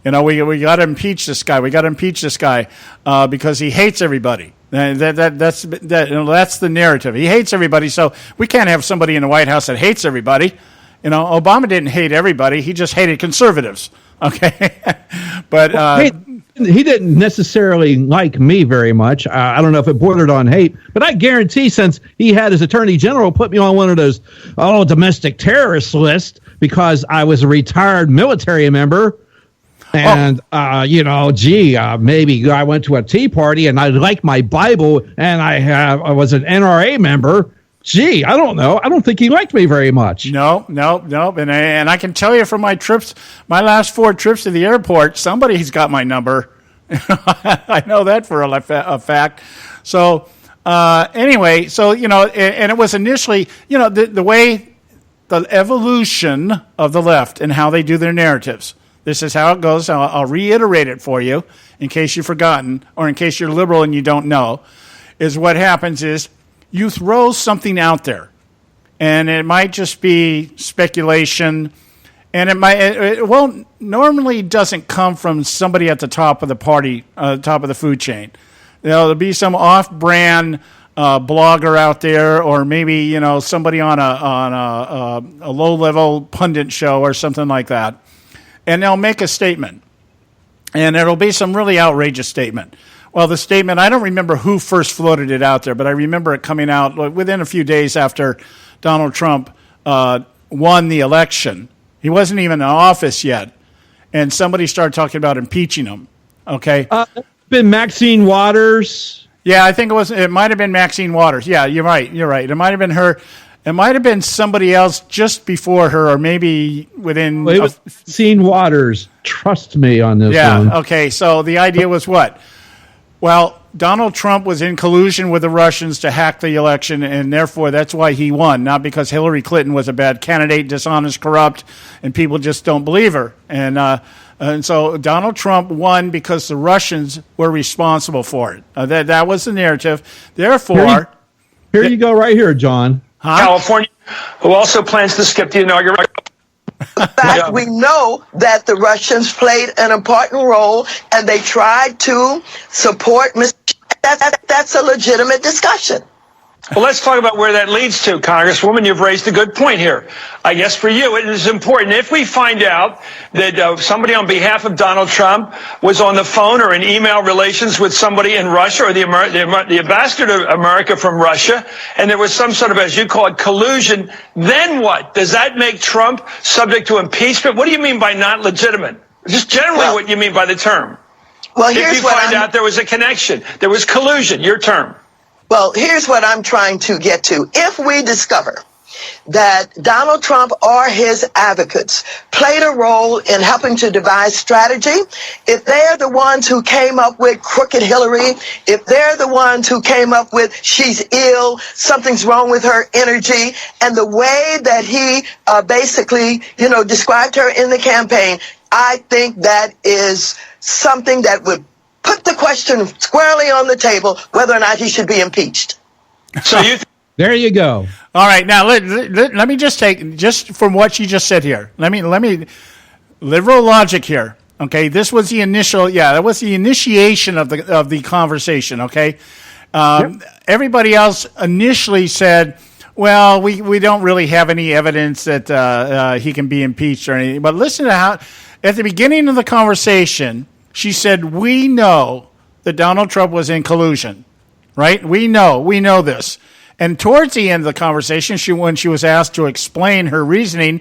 We got to impeach this guy. We got to impeach this guy because he hates everybody. That's the narrative. He hates everybody, so we can't have somebody in the White House that hates everybody. Obama didn't hate everybody. He just hated conservatives. Okay, but he didn't necessarily like me very much. I don't know if it bordered on hate, but I guarantee since he had his attorney general put me on one of those domestic terrorist lists because I was a retired military member. And, maybe I went to a tea party and I liked my Bible and I was an NRA member. Gee, I don't know. I don't think he liked me very much. No. And I can tell you from my trips, my last 4 trips to the airport, somebody's got my number. I know that for a fact. So anyway, so, and it was initially, the way the evolution of the left and how they do their narratives. This is how it goes. I'll reiterate it for you in case you've forgotten or in case you're liberal and you don't know, is what happens is you throw something out there, and it might just be speculation, and it normally doesn't come from somebody at the top of the party, top of the food chain. There'll be some off-brand blogger out there, or maybe somebody on a low-level pundit show or something like that, and they'll make a statement, and it'll be some really outrageous statement. Well, the statement, I don't remember who first floated it out there, but I remember it coming out within a few days after Donald Trump won the election. He wasn't even in office yet, and somebody started talking about impeaching him. Okay, been Maxine Waters. Yeah, I think it might have been Maxine Waters. Yeah, you're right. It might have been her. It might have been somebody else just before her, or maybe within. Well, it was Maxine Waters. Trust me on this one. Yeah. Okay. So the idea was what? Well, Donald Trump was in collusion with the Russians to hack the election, and therefore that's why he won, not because Hillary Clinton was a bad candidate, dishonest, corrupt, and people just don't believe her. And so Donald Trump won because the Russians were responsible for it. That was the narrative. Therefore, here you go right here, John. California, who also plans to skip the inauguration. In fact, we know that the Russians played an important role, and they tried to support Mr. That's a legitimate discussion. Well, let's talk about where that leads to, Congresswoman. You've raised a good point here. I guess for you, it is important. If we find out that somebody on behalf of Donald Trump was on the phone or in email relations with somebody in Russia, or the ambassador to America from Russia, and there was some sort of, as you call it, collusion, then what? Does that make Trump subject to impeachment? What do you mean by not legitimate? Just generally what you mean by the term. Well, if you find out there was a connection, there was collusion, your term. Well, here's what I'm trying to get to. If we discover that Donald Trump or his advocates played a role in helping to devise strategy, if they're the ones who came up with crooked Hillary, if they're the ones who came up with she's ill, something's wrong with her energy, and the way that he basically, described her in the campaign, I think that is something that would put the question squarely on the table whether or not he should be impeached. So there you go. All right, now let me just take from what you just said here. Let me liberal logic here. Okay, this was the initial. Yeah, that was the initiation of the conversation. Okay, everybody else initially said, "Well, we don't really have any evidence that he can be impeached or anything." But listen to how at the beginning of the conversation, she said, "We know that Donald Trump was in collusion, right? We know this." And towards the end of the conversation, when she was asked to explain her reasoning,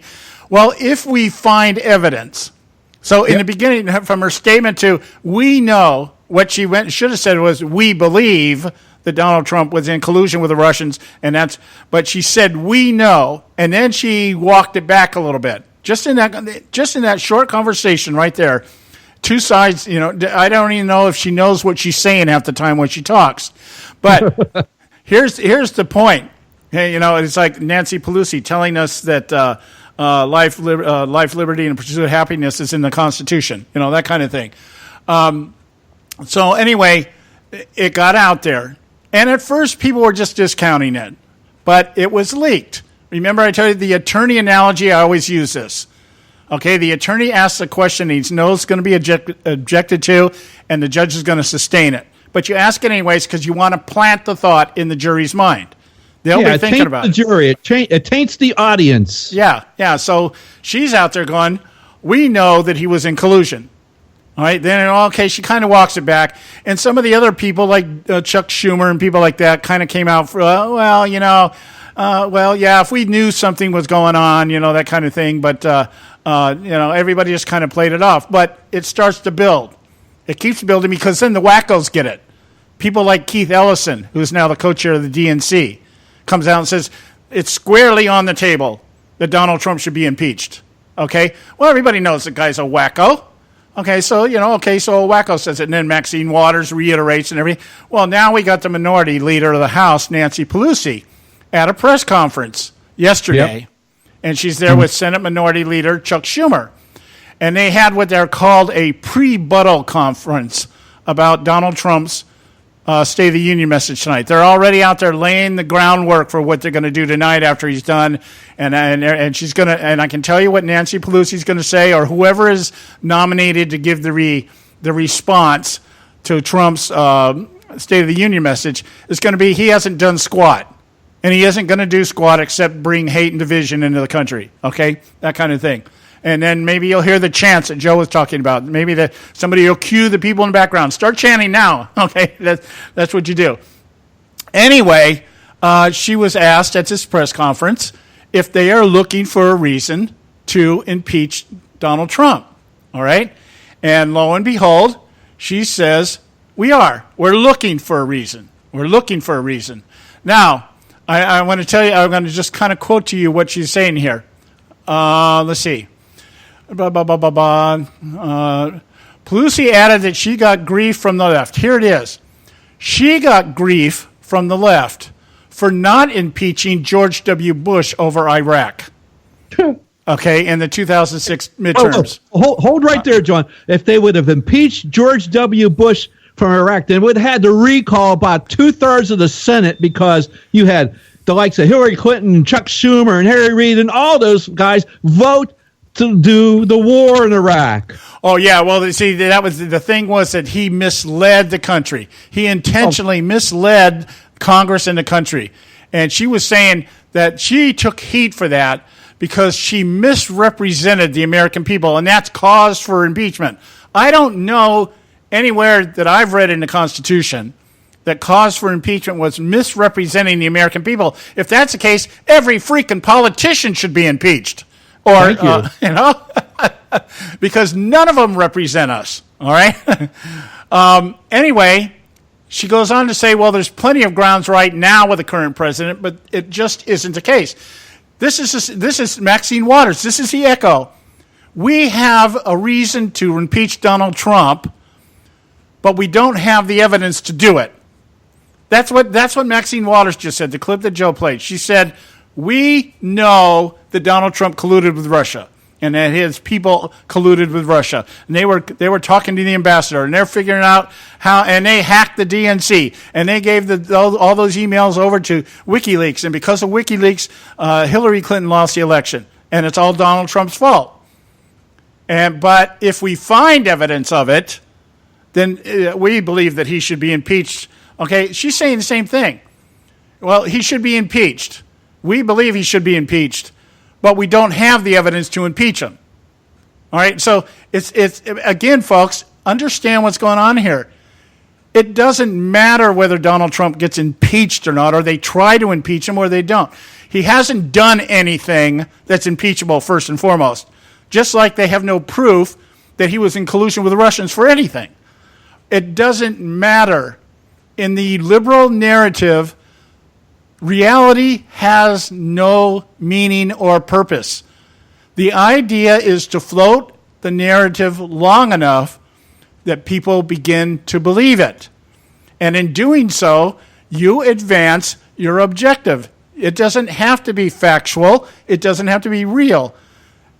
well, if we find evidence. So in the beginning, from her statement to we know, what she should have said was we believe that Donald Trump was in collusion with the Russians, but she said we know, and then she walked it back a little bit. Just in that short conversation right there. Two sides, I don't even know if she knows what she's saying half the time when she talks. But here's the point. Hey, it's like Nancy Pelosi telling us that life, liberty, and pursuit of happiness is in the Constitution. That kind of thing. So anyway, it got out there. And at first, people were just discounting it. But it was leaked. Remember I told you the attorney analogy, I always use this. Okay, the attorney asks a question he knows it's going to be objected to, and the judge is going to sustain it. But you ask it anyways because you want to plant the thought in the jury's mind. They'll be thinking about it. The jury. It taints the audience. Yeah. So she's out there going, we know that he was in collusion. All right, then okay, she kind of walks it back. And some of the other people, like Chuck Schumer and people like that, kind of came out for, if we knew something was going on, that kind of thing. But everybody just kind of played it off. But it starts to build. It keeps building because then the wackos get it. People like Keith Ellison, who's now the co-chair of the DNC, comes out and says it's squarely on the table that Donald Trump should be impeached. Okay? Well, everybody knows the guy's a wacko. Okay, so, so a wacko says it, and then Maxine Waters reiterates and everything. Well, now we got the minority leader of the House, Nancy Pelosi, at a press conference yesterday, Yep. and she's there with Senate Minority Leader Chuck Schumer. And they had what they're called a pre-buttal conference about Donald Trump's State of the Union message tonight. They're already out there laying the groundwork for what they're going to do tonight after he's done, and she's going to. And I can tell you what Nancy Pelosi's going to say, or whoever is nominated to give the response to Trump's State of the Union message is going to be he hasn't done squat, and he isn't going to do squat except bring hate and division into the country. Okay, that kind of thing. And then maybe you'll hear the chants that Joe was talking about. Maybe that somebody will cue the people in the background. Start chanting now. Okay, that's what you do. Anyway, she was asked at this press conference if they are looking for a reason to impeach Donald Trump. All right? And lo and behold, she says, we are. We're looking for a reason. We're looking for a reason. Now, I want to tell you, I'm going to just kind of quote to you what she's saying here. Let's see. Pelosi added that she got grief from the left. Here it is. She got grief from the left for not impeaching George W. Bush over Iraq. Okay, in the 2006 midterms. Hold right there, John. If they would have impeached George W. Bush from Iraq, they would have had to recall about 2/3 of the Senate because you had the likes of Hillary Clinton, Chuck Schumer, and Harry Reid, and all those guys vote to do the war in Iraq. Oh, yeah. Well, see, that was the thing was that he misled the country. He intentionally misled Congress and the country. And she was saying that she took heat for that because she misrepresented the American people, and that's cause for impeachment. I don't know anywhere that I've read in the Constitution that cause for impeachment was misrepresenting the American people. If that's the case, every freaking politician should be impeached. Or, because none of them represent us, all right? Anyway, she goes on to say, well, there's plenty of grounds right now with the current president, but it just isn't the case. This is Maxine Waters. This is the echo. We have a reason to impeach Donald Trump, but we don't have the evidence to do it. That's what Maxine Waters just said, the clip that Joe played. She said, we know that Donald Trump colluded with Russia and that his people colluded with Russia. And they were talking to the ambassador, and they're figuring out how, and they hacked the DNC, and they gave all those emails over to WikiLeaks. And because of WikiLeaks, Hillary Clinton lost the election. And it's all Donald Trump's fault. But if we find evidence of it, then we believe that he should be impeached. Okay, she's saying the same thing. Well, he should be impeached. We believe he should be impeached, but we don't have the evidence to impeach him. All right, so it's again, folks, understand what's going on here. It doesn't matter whether Donald Trump gets impeached or not, or they try to impeach him or they don't. He hasn't done anything that's impeachable, first and foremost, just like they have no proof that he was in collusion with the Russians for anything. It doesn't matter. In the liberal narrative, reality has no meaning or purpose. The idea is to float the narrative long enough that people begin to believe it. And in doing so, you advance your objective. It doesn't have to be factual. It doesn't have to be real.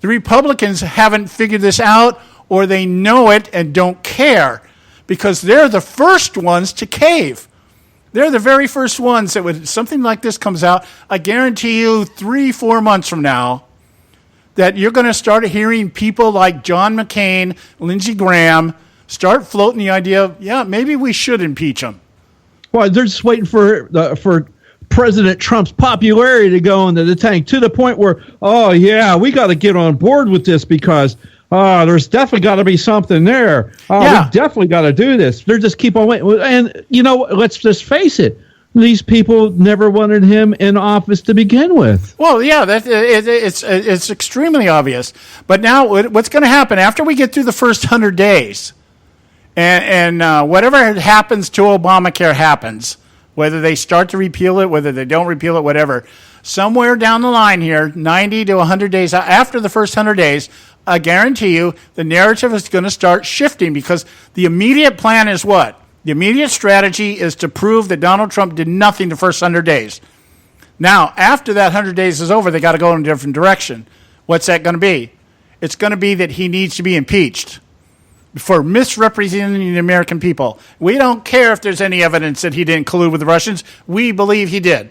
The Republicans haven't figured this out, or they know it and don't care, because they're the first ones to cave. They're the very first ones that when something like this comes out, I guarantee you 3-4 months from now, that you're going to start hearing people like John McCain, Lindsey Graham, start floating the idea of, yeah, maybe we should impeach him. Well, they're just waiting for President Trump's popularity to go into the tank to the point where, oh, yeah, we got to get on board with this because there's definitely got to be something there. We definitely got to do this. They're just keep on waiting. And, let's just face it. These people never wanted him in office to begin with. Well, yeah, it's extremely obvious. But now what's going to happen after we get through the first 100 days and whatever happens to Obamacare happens, Whether they start to repeal it, whether they don't repeal it, whatever. Somewhere down the line here, 90 to 100 days after the first 100 days, I guarantee you the narrative is going to start shifting because the immediate plan is what? The immediate strategy is to prove that Donald Trump did nothing the first 100 days. Now, after that 100 days is over, they got to go in a different direction. What's that going to be? It's going to be that he needs to be impeached for misrepresenting the American people. We don't care if there's any evidence that he didn't collude with the Russians. We believe he did.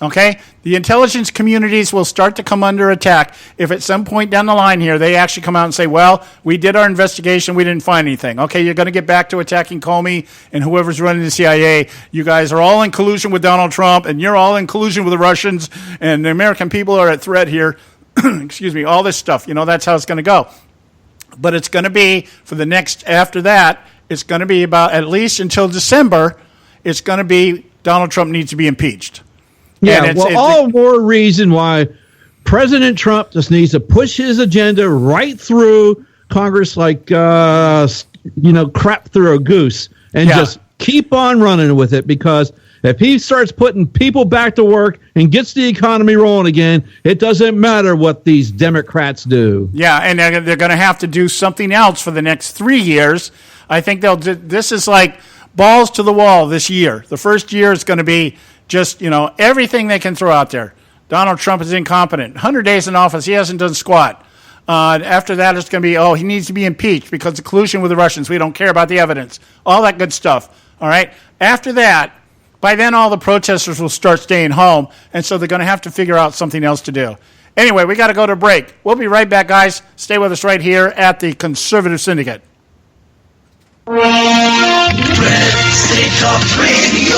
Okay? The intelligence communities will start to come under attack if at some point down the line here they actually come out and say, well, we did our investigation, we didn't find anything. Okay, you're going to get back to attacking Comey and whoever's running the CIA. You guys are all in collusion with Donald Trump, and you're all in collusion with the Russians, and the American people are at threat here. Excuse me, all this stuff. That's how it's going to go. But it's going to be, for the next, after that, it's going to be about, at least until December, it's going to be Donald Trump needs to be impeached. Yeah, all more reason why President Trump just needs to push his agenda right through Congress like, crap through a goose and just keep on running with it, because if he starts putting people back to work and gets the economy rolling again, it doesn't matter what these Democrats do. Yeah, and they're going to have to do something else for the next 3 years. I think this is like balls to the wall this year. The first year is going to be just, everything they can throw out there. Donald Trump is incompetent. 100 days in office, he hasn't done squat. After that, it's going to be, he needs to be impeached because of collusion with the Russians. We don't care about the evidence. All that good stuff. All right? After that, by then all the protesters will start staying home, and so they're going to have to figure out something else to do. Anyway, we got to go to break. We'll be right back, guys. Stay with us right here at the Conservative Syndicate. Red State Talk Radio,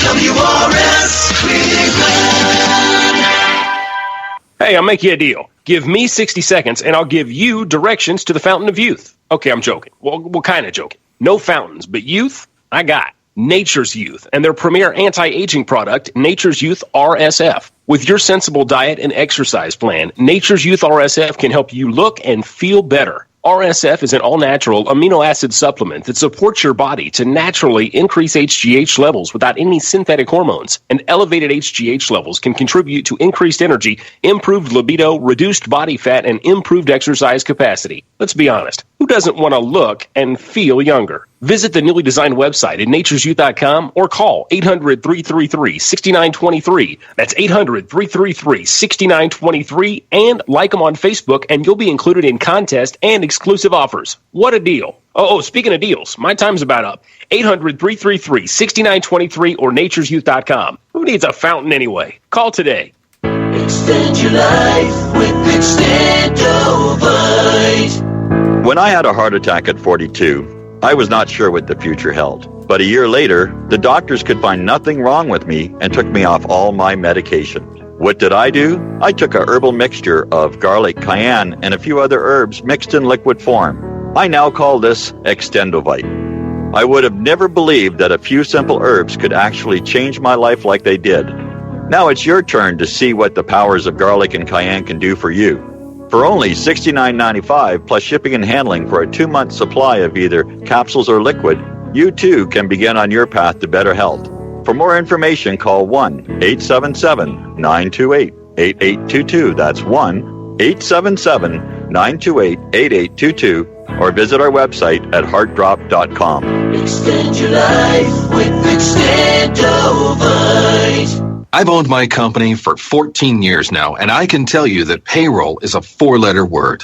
WRS Cleveland. Hey, I'll make you a deal. Give me 60 seconds, and I'll give you directions to the Fountain of Youth. Okay, I'm joking. Well, kind of joking. No fountains, but youth, I got Nature's Youth and their premier anti-aging product, Nature's Youth RSF. With your sensible diet and exercise plan, Nature's Youth RSF can help you look and feel better. RSF is an all-natural amino acid supplement that supports your body to naturally increase HGH levels without any synthetic hormones. And elevated HGH levels can contribute to increased energy, improved libido, reduced body fat, and improved exercise capacity. Let's be honest, who doesn't want to look and feel younger? Visit the newly designed website at naturesyouth.com or call 800-333-6923. That's 800-333-6923, and like them on Facebook, and you'll be included in contests and exclusive offers. What a deal. Oh, speaking of deals, my time's about up. 800-333-6923 or naturesyouth.com. Who needs a fountain anyway? Call today. Extend your life with Extendovite. When I had a heart attack at 42, I was not sure what the future held. But a year later, the doctors could find nothing wrong with me and took me off all my medication. What did I do? I took a herbal mixture of garlic, cayenne, and a few other herbs mixed in liquid form. I now call this Extendovite. I would have never believed that a few simple herbs could actually change my life like they did. Now it's your turn to see what the powers of garlic and cayenne can do for you. For only $69.95 plus shipping and handling for a 2-month supply of either capsules or liquid, you too can begin on your path to better health. For more information, call 1-877-928-8822. That's 1-877-928-8822. Or visit our website at heartdrop.com. Extend your life with Extendovite. I've owned my company for 14 years now, and I can tell you that payroll is a 4-letter word.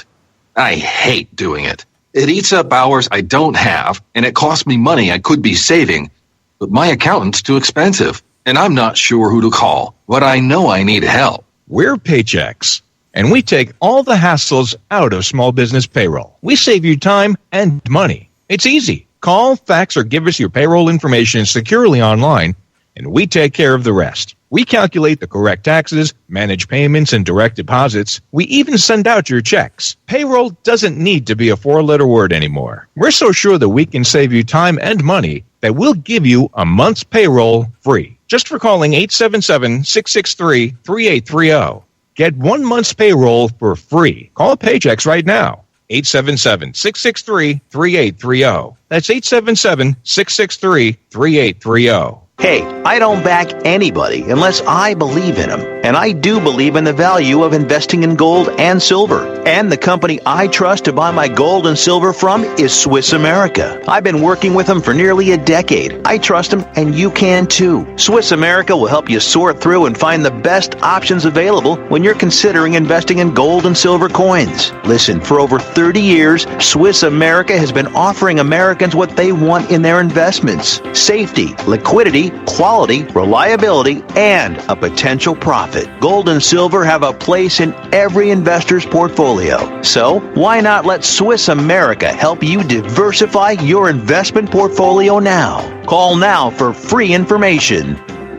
I hate doing it. It eats up hours I don't have, and it costs me money I could be saving. But my accountant's too expensive, and I'm not sure who to call, but I know I need help. We're Paychex, and we take all the hassles out of small business payroll. We save you time and money. It's easy. Call, fax, or give us your payroll information securely online, and we take care of the rest. We calculate the correct taxes, manage payments and direct deposits. We even send out your checks. Payroll doesn't need to be a 4-letter word anymore. We're so sure that we can save you time and money that we'll give you a month's payroll free. Just for calling 877-663-3830. Get 1 month's payroll for free. Call Paychex right now. 877-663-3830. That's 877-663-3830. Hey, I don't back anybody unless I believe in them. And I do believe in the value of investing in gold and silver. And the company I trust to buy my gold and silver from is Swiss America. I've been working with them for nearly a decade. I trust them, and you can too. Swiss America will help you sort through and find the best options available when you're considering investing in gold and silver coins. Listen, for over 30 years, Swiss America has been offering Americans what they want in their investments: safety, liquidity, quality, reliability, and a potential profit. Gold and silver have a place in every investor's portfolio. So, why not let Swiss America help you diversify your investment portfolio now? Call now for free information.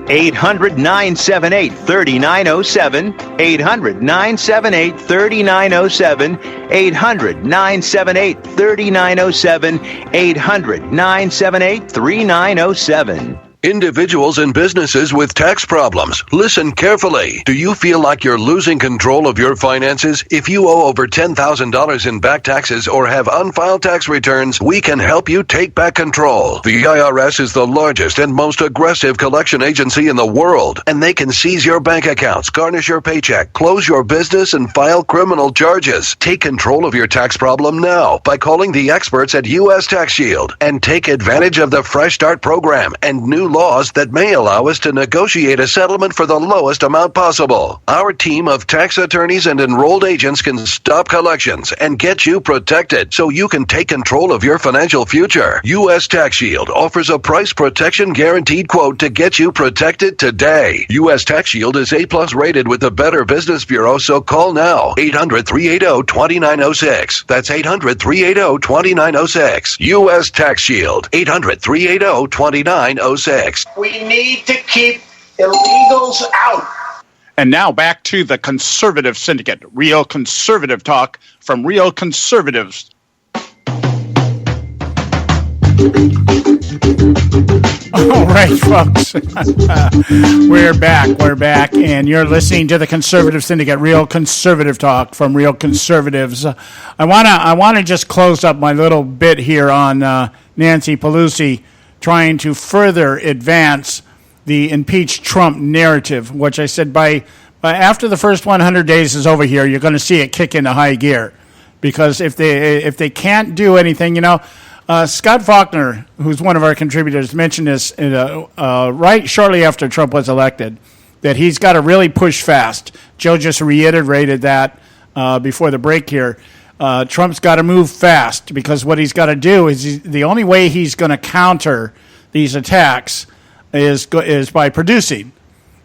800-978-3907, 800-978-3907, 800-978-3907, 800-978-3907. Individuals and businesses with tax problems, listen carefully. Do you feel like you're losing control of your finances? If you owe over $10,000 in back taxes or have unfiled tax returns, we can help you take back control. The IRS is the largest and most aggressive collection agency in the world, and they can seize your bank accounts, garnish your paycheck, close your business, and file criminal charges. Take control of your tax problem now by calling the experts at U.S. Tax Shield and take advantage of the Fresh Start program and new laws that may allow us to negotiate a settlement for the lowest amount possible. Our team of tax attorneys and enrolled agents can stop collections and get you protected so you can take control of your financial future. U.S. Tax Shield offers a price protection guaranteed quote to get you protected today. U.S. Tax Shield is A+ rated with the Better Business Bureau, so call now. 800-380-2906. That's 800-380-2906. U.S. Tax Shield. 800-380-2906. We need to keep illegals out. And now back to the Conservative Syndicate, real conservative talk from real conservatives. All right, folks. We're back, and you're listening to the Conservative Syndicate, real conservative talk from real conservatives. I wanna just close up my little bit here on Nancy Pelosi trying to further advance the impeach Trump narrative, which I said by after the first 100 days is over here, you're going to see it kick into high gear, because if they can't do anything, Scott Faulkner, who's one of our contributors, mentioned this right shortly after Trump was elected, that he's got to really push fast. Joe just reiterated that before the break here. Trump's got to move fast, because what he's got to do is the only way he's going to counter these attacks is by producing.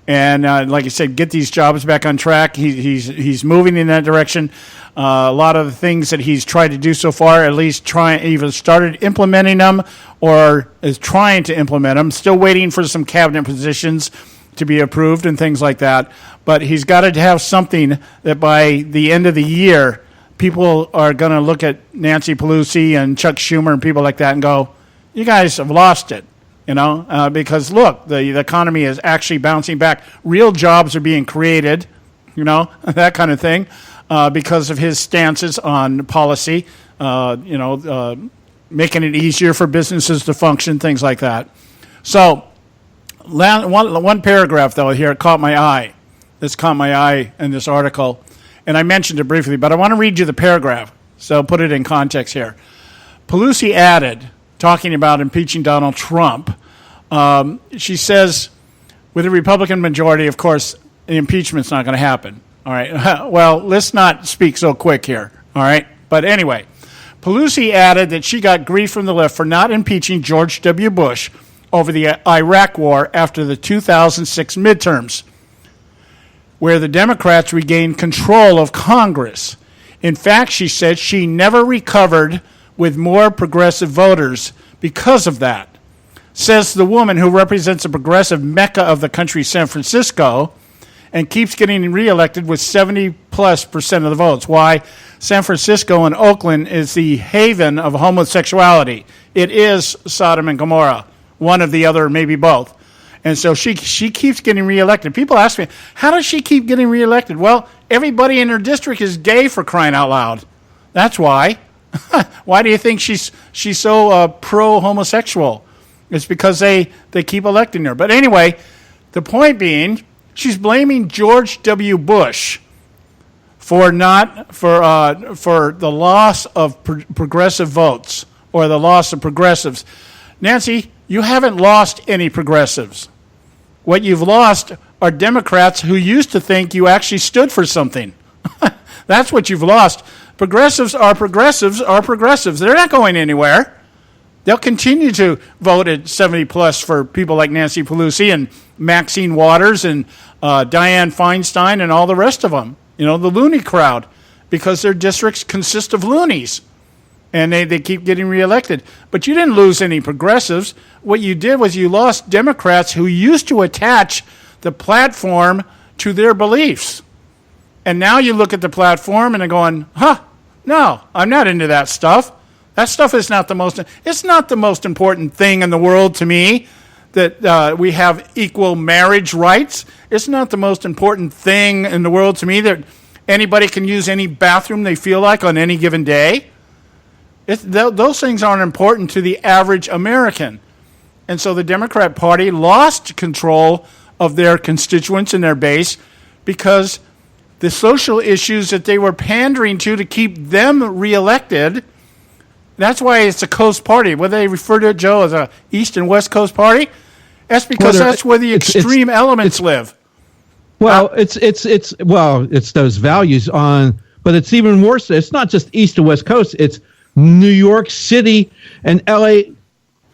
And like I said, get these jobs back on track. He's moving in that direction. A lot of the things that he's tried to do so far, at least either started implementing them or is trying to implement them. Still waiting for some cabinet positions to be approved and things like that. But he's got to have something that by the end of the year, people are going to look at Nancy Pelosi and Chuck Schumer and people like that and go, you guys have lost it, because look, the economy is actually bouncing back. Real jobs are being created, that kind of thing, because of his stances on policy, making it easier for businesses to function, things like that. So one paragraph, though, here caught my eye. This caught my eye in this article. And I mentioned it briefly, but I want to read you the paragraph, so put it in context here. Pelosi added, talking about impeaching Donald Trump, she says, with a Republican majority, of course, the impeachment's not going to happen. All right. Well, let's not speak so quick here. All right. But anyway, Pelosi added that she got grief from the left for not impeaching George W. Bush over the Iraq war after the 2006 midterms, where the Democrats regained control of Congress. In fact, she said she never recovered with more progressive voters because of that. Says the woman who represents a progressive mecca of the country, San Francisco, and keeps getting reelected with 70+% of the votes. Why? San Francisco and Oakland is the haven of homosexuality. It is Sodom and Gomorrah, one of the other, maybe both. And so she keeps getting reelected. People ask me, how does she keep getting reelected? Well, everybody in her district is gay, for crying out loud. That's why. Why do you think she's so pro-homosexual? It's because they keep electing her. But anyway, the point being, she's blaming George W. Bush for the loss of progressive votes or the loss of progressives. Nancy, you haven't lost any progressives. What you've lost are Democrats who used to think you actually stood for something. That's what you've lost. Progressives are progressives are progressives. They're not going anywhere. They'll continue to vote at 70 plus for people like Nancy Pelosi and Maxine Waters and Dianne Feinstein and all the rest of them. The loony crowd, because their districts consist of loonies. And they keep getting reelected. But you didn't lose any progressives. What you did was you lost Democrats who used to attach the platform to their beliefs. And now you look at the platform and they're going, no, I'm not into that stuff. That stuff is not it's not the most important thing in the world to me that we have equal marriage rights. It's not the most important thing in the world to me that anybody can use any bathroom they feel like on any given day. Those things aren't important to the average American. And so the Democrat Party lost control of their constituents and their base because the social issues that they were pandering to keep them reelected, that's why it's a Coast Party. Whether they refer to it, Joe, as a East and West Coast Party, that's because that's where the extreme elements live. Well, it's those values on, but it's even worse. It's not just East and West Coast. It's New York City and L.A.,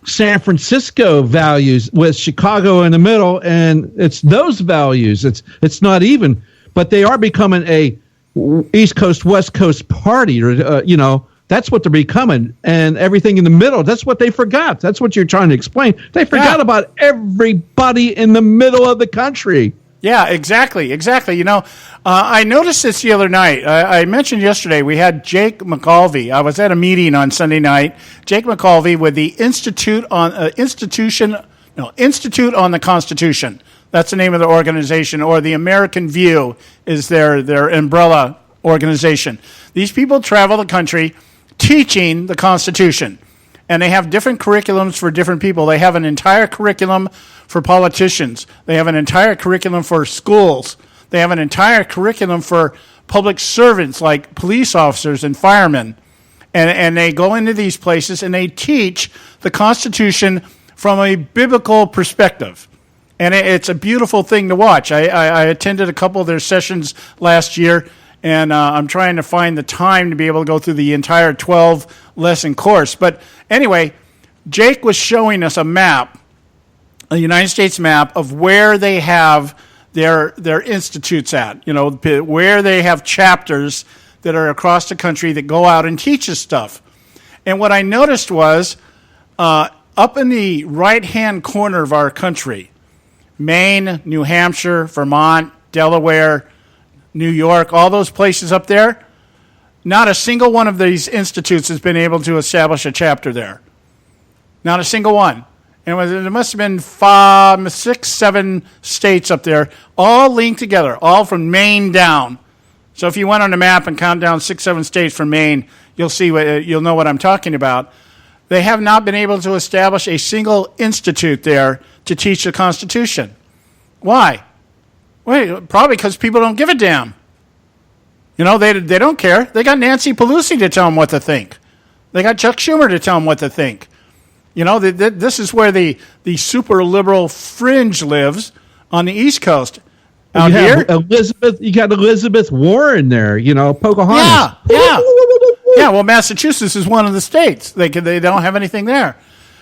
San Francisco values with Chicago in the middle, and it's those values. It's not even, but they are becoming a East Coast, West Coast party. That's what they're becoming, and everything in the middle. That's what they forgot. That's what you're trying to explain. They forgot about everybody in the middle of the country. Yeah, exactly. I noticed this the other night. I mentioned yesterday we had Jake McAuliffe. I was at a meeting on Sunday night. Jake McAuliffe with the Institute on the Constitution. That's the name of the organization, or the American View is their umbrella organization. These people travel the country teaching the Constitution. And they have different curriculums for different people. They have an entire curriculum for politicians. They have an entire curriculum for schools. They have an entire curriculum for public servants like police officers and firemen. And they go into these places and they teach the Constitution from a biblical perspective. And it's a beautiful thing to watch. I attended a couple of their sessions last year, and I'm trying to find the time to be able to go through the entire 12-lesson course. But anyway, Jake was showing us a map, a United States map of where they have their institutes at, where they have chapters that are across the country that go out and teach us stuff. And what I noticed was up in the right-hand corner of our country, Maine, New Hampshire, Vermont, Delaware, New York, all those places up there, not a single one of these institutes has been able to establish a chapter there. Not a single one. And there must have been 5, 6, 7 states up there, all linked together, all from Maine down. So if you went on a map and count down 6, 7 states from Maine, you'll know what I'm talking about. They have not been able to establish a single institute there to teach the Constitution. Why? Well, probably because people don't give a damn. They don't care. They got Nancy Pelosi to tell them what to think. They got Chuck Schumer to tell them what to think. This is where the super liberal fringe lives on the East Coast. Out here, you got Elizabeth Warren there. Pocahontas. Yeah. Well, Massachusetts is one of the states. They don't have anything there.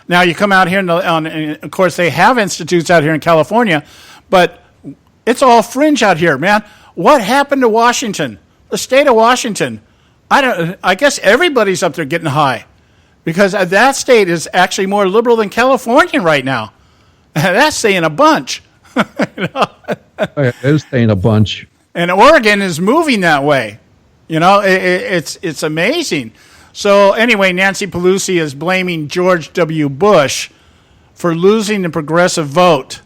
Now you come out here, and of course they have institutes out here in California, but it's all fringe out here, man. What happened to Washington? The state of Washington. I guess everybody's up there getting high, because that state is actually more liberal than California right now. That's saying a bunch. It's saying a bunch. And Oregon is moving that way. It's amazing. So anyway, Nancy Pelosi is blaming George W. Bush for losing the progressive vote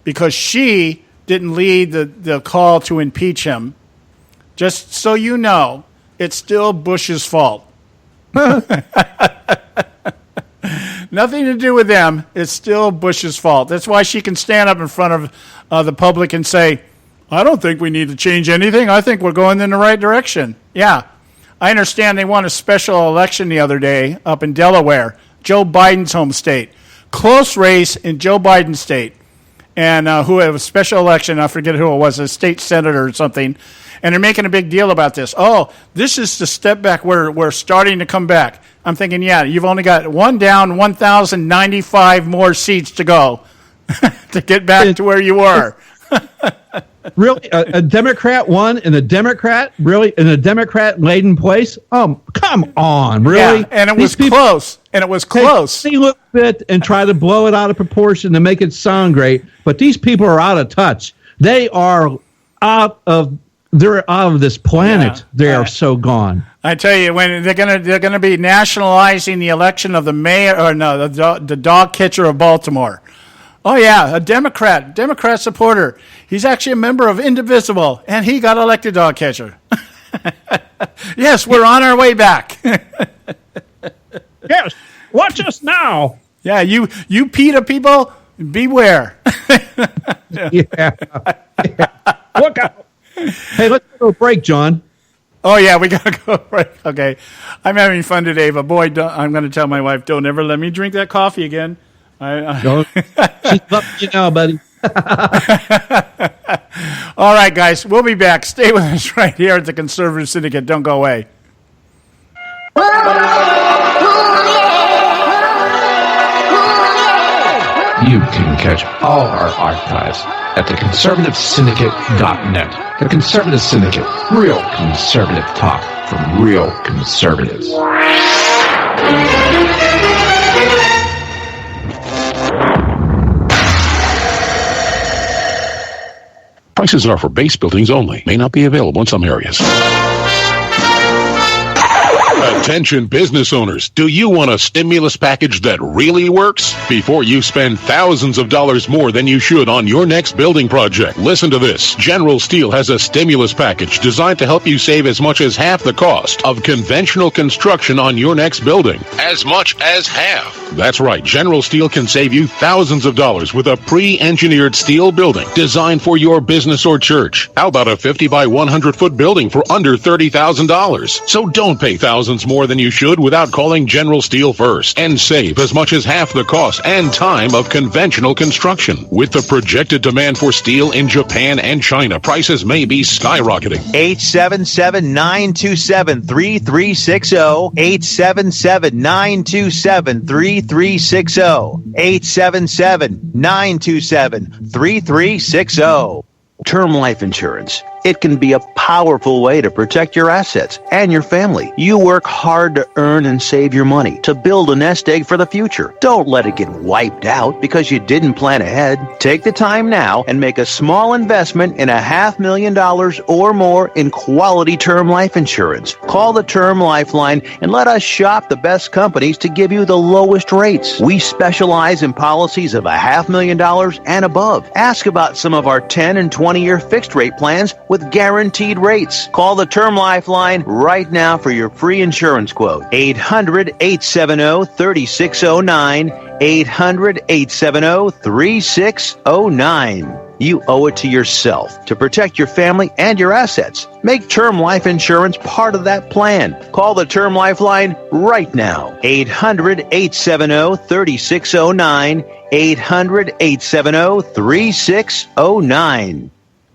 because she didn't lead the call to impeach him. Just so you know, it's still Bush's fault. Nothing to do with them. It's still Bush's fault. That's why she can stand up in front of the public and say, I don't think we need to change anything. I think we're going in the right direction. Yeah. I understand they won a special election the other day up in Delaware, Joe Biden's home state. Close race in Joe Biden's state. And who had a special election, I forget who it was, a state senator or something. And they're making a big deal about this. Oh, this is the step back. We're starting to come back. I'm thinking, yeah, you've only got one down, 1,095 more seats to go to get back to where you were. Really, a Democrat won in a Democrat-laden place? Come on, really? Yeah, and it was close. They look fit and try to blow it out of proportion to make it sound great, but these people are out of touch. They're out of this planet. Yeah. They are so gone. I tell you, when they're gonna be nationalizing the election of the mayor, or no, the dog catcher of Baltimore. Oh, yeah, a Democrat supporter. He's actually a member of Indivisible, and he got elected dog catcher. Yes, we're on our way back. Yes, watch us now. Yeah, you PETA people, beware. Yeah. Look out. Hey, let's go to a break, John. Oh, yeah, we got to go break. Okay, I'm having fun today, but boy, I'm going to tell my wife, don't ever let me drink that coffee again. She's up to you now, buddy. All right, guys, we'll be back. Stay with us right here at the Conservative Syndicate. Don't go away. You can catch all our archives at theconservativesyndicate.net. The Conservative Syndicate, real conservative talk from real conservatives. Prices are for base buildings only. May not be available in some areas. Attention business owners, do you want a stimulus package that really works? Before you spend thousands of dollars more than you should on your next building project, listen to this. General Steel has a stimulus package designed to help you save as much as half the cost of conventional construction on your next building. As much as half. That's right, General Steel can save you thousands of dollars with a pre-engineered steel building designed for your business or church. How about a 50 by 100 foot building for under $30,000? So don't pay thousands more than you should without calling General Steel first and save as much as half the cost and time of conventional construction. With the projected demand for steel in Japan and China, prices may be skyrocketing. 877-927-3360. 877-927-3360. 877-927-3360. Term life insurance. It can be a powerful way to protect your assets and your family. You work hard to earn and save your money to build a nest egg for the future. Don't let it get wiped out because you didn't plan ahead. Take the time now and make a small investment in $500,000 or more in quality term life insurance. Call the Term Lifeline and let us shop the best companies to give you the lowest rates. We specialize in policies of $500,000 and above. Ask about some of our 10 and 20-year fixed rate plans with guaranteed rates. Call the Term Lifeline right now for your free insurance quote. 800-870-3609. 800-870-3609. You owe it to yourself to protect your family and your assets. Make term life insurance part of that plan. Call the Term Lifeline right now. 800-870-3609. 800-870-3609.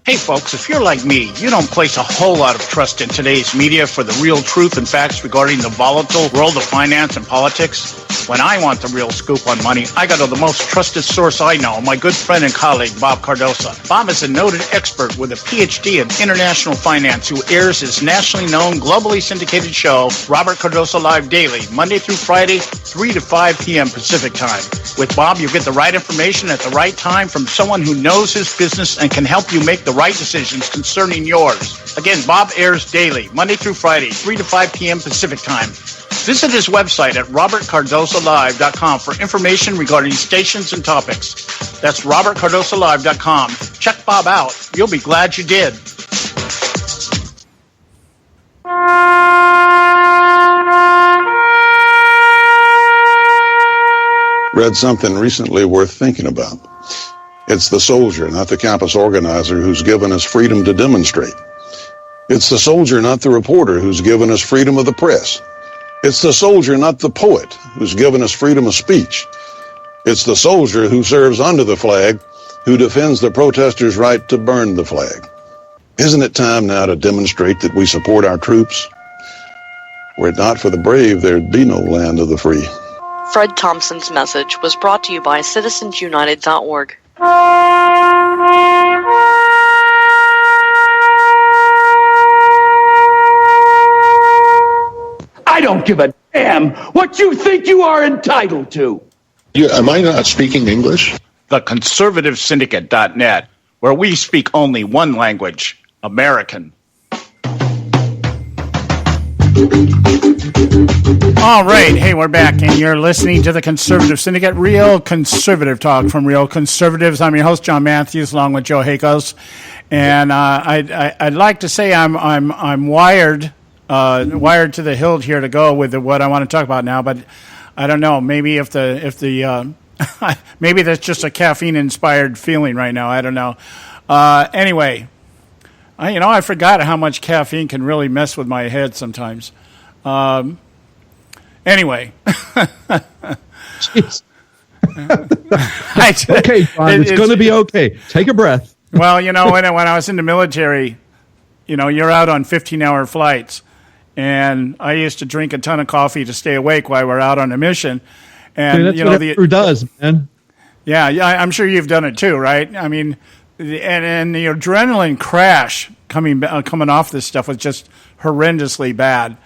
Hey folks, if you're like me, you don't place a whole lot of trust in today's media for the real truth and facts regarding the volatile world of finance and politics. When I want the real scoop on money, I go to the most trusted source I know, my good friend and colleague, Bob Cardoso. Bob is a noted expert with a PhD in international finance who airs his nationally known, globally syndicated show, Robert Cardoso Live Daily, Monday through Friday, 3 to 5 p.m. Pacific time. With Bob, you get the right information at the right time from someone who knows his business and can help you make the right decisions concerning yours. Again, Bob airs daily, Monday through Friday, 3 to 5 p.m. Pacific time. Visit his website at robertcardosolive.com for information regarding stations and topics. That's robertcardosolive.com. Check Bob out. You'll be glad you did. read something recently worth thinking about. It's the soldier, not the campus organizer, who's given us freedom to demonstrate. It's the soldier, not the reporter, who's given us freedom of the press. It's the soldier, not the poet, who's given us freedom of speech. It's the soldier who serves under the flag, who defends the protesters' right to burn the flag. Isn't it time now to demonstrate that we support our troops? Were it not for the brave, there'd be no land of the free. Fred Thompson's message was brought to you by citizensunited.org. I don't give a damn what you think you are entitled to. Am I not speaking English? The Conservative Syndicate.net, where we speak only one language, American. All right. Hey, we're back, and you're listening to the Conservative Syndicate, real conservative talk from real conservatives. I'm your host, John Matthews, along with Joe Hakos, and I'd like to say I'm wired to the hilt here to go with what I want to talk about now, but I don't know. Maybe if the maybe that's just a caffeine-inspired feeling right now. I don't know. Anyway, I forgot how much caffeine can really mess with my head sometimes. Anyway. Okay, John, it's going to be okay. Take a breath. Well, when I was in the military, you're out on 15-hour flights, and I used to drink a ton of coffee to stay awake while we're out on a mission. And that's what the crew does, man. Yeah, I'm sure you've done it too, right? I mean, and the adrenaline crash coming off this stuff was just horrendously bad.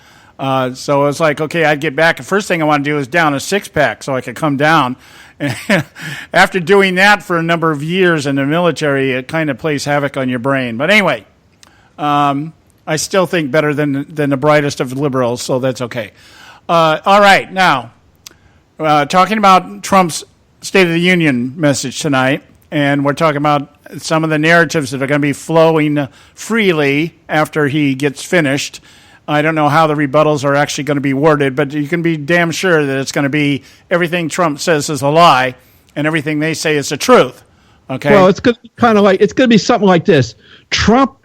So it was like, okay, I'd get back. The first thing I want to do is down a six-pack so I could come down. And after doing that for a number of years in the military, it kind of plays havoc on your brain. But anyway, I still think better than the brightest of liberals, so that's okay. All right, now, talking about Trump's State of the Union message tonight, and we're talking about some of the narratives that are going to be flowing freely after he gets finished. I don't know how the rebuttals are actually going to be worded, but you can be damn sure that it's going to be everything Trump says is a lie and everything they say is the truth. Okay. Well, it's going to be it's going to be something like this. Trump,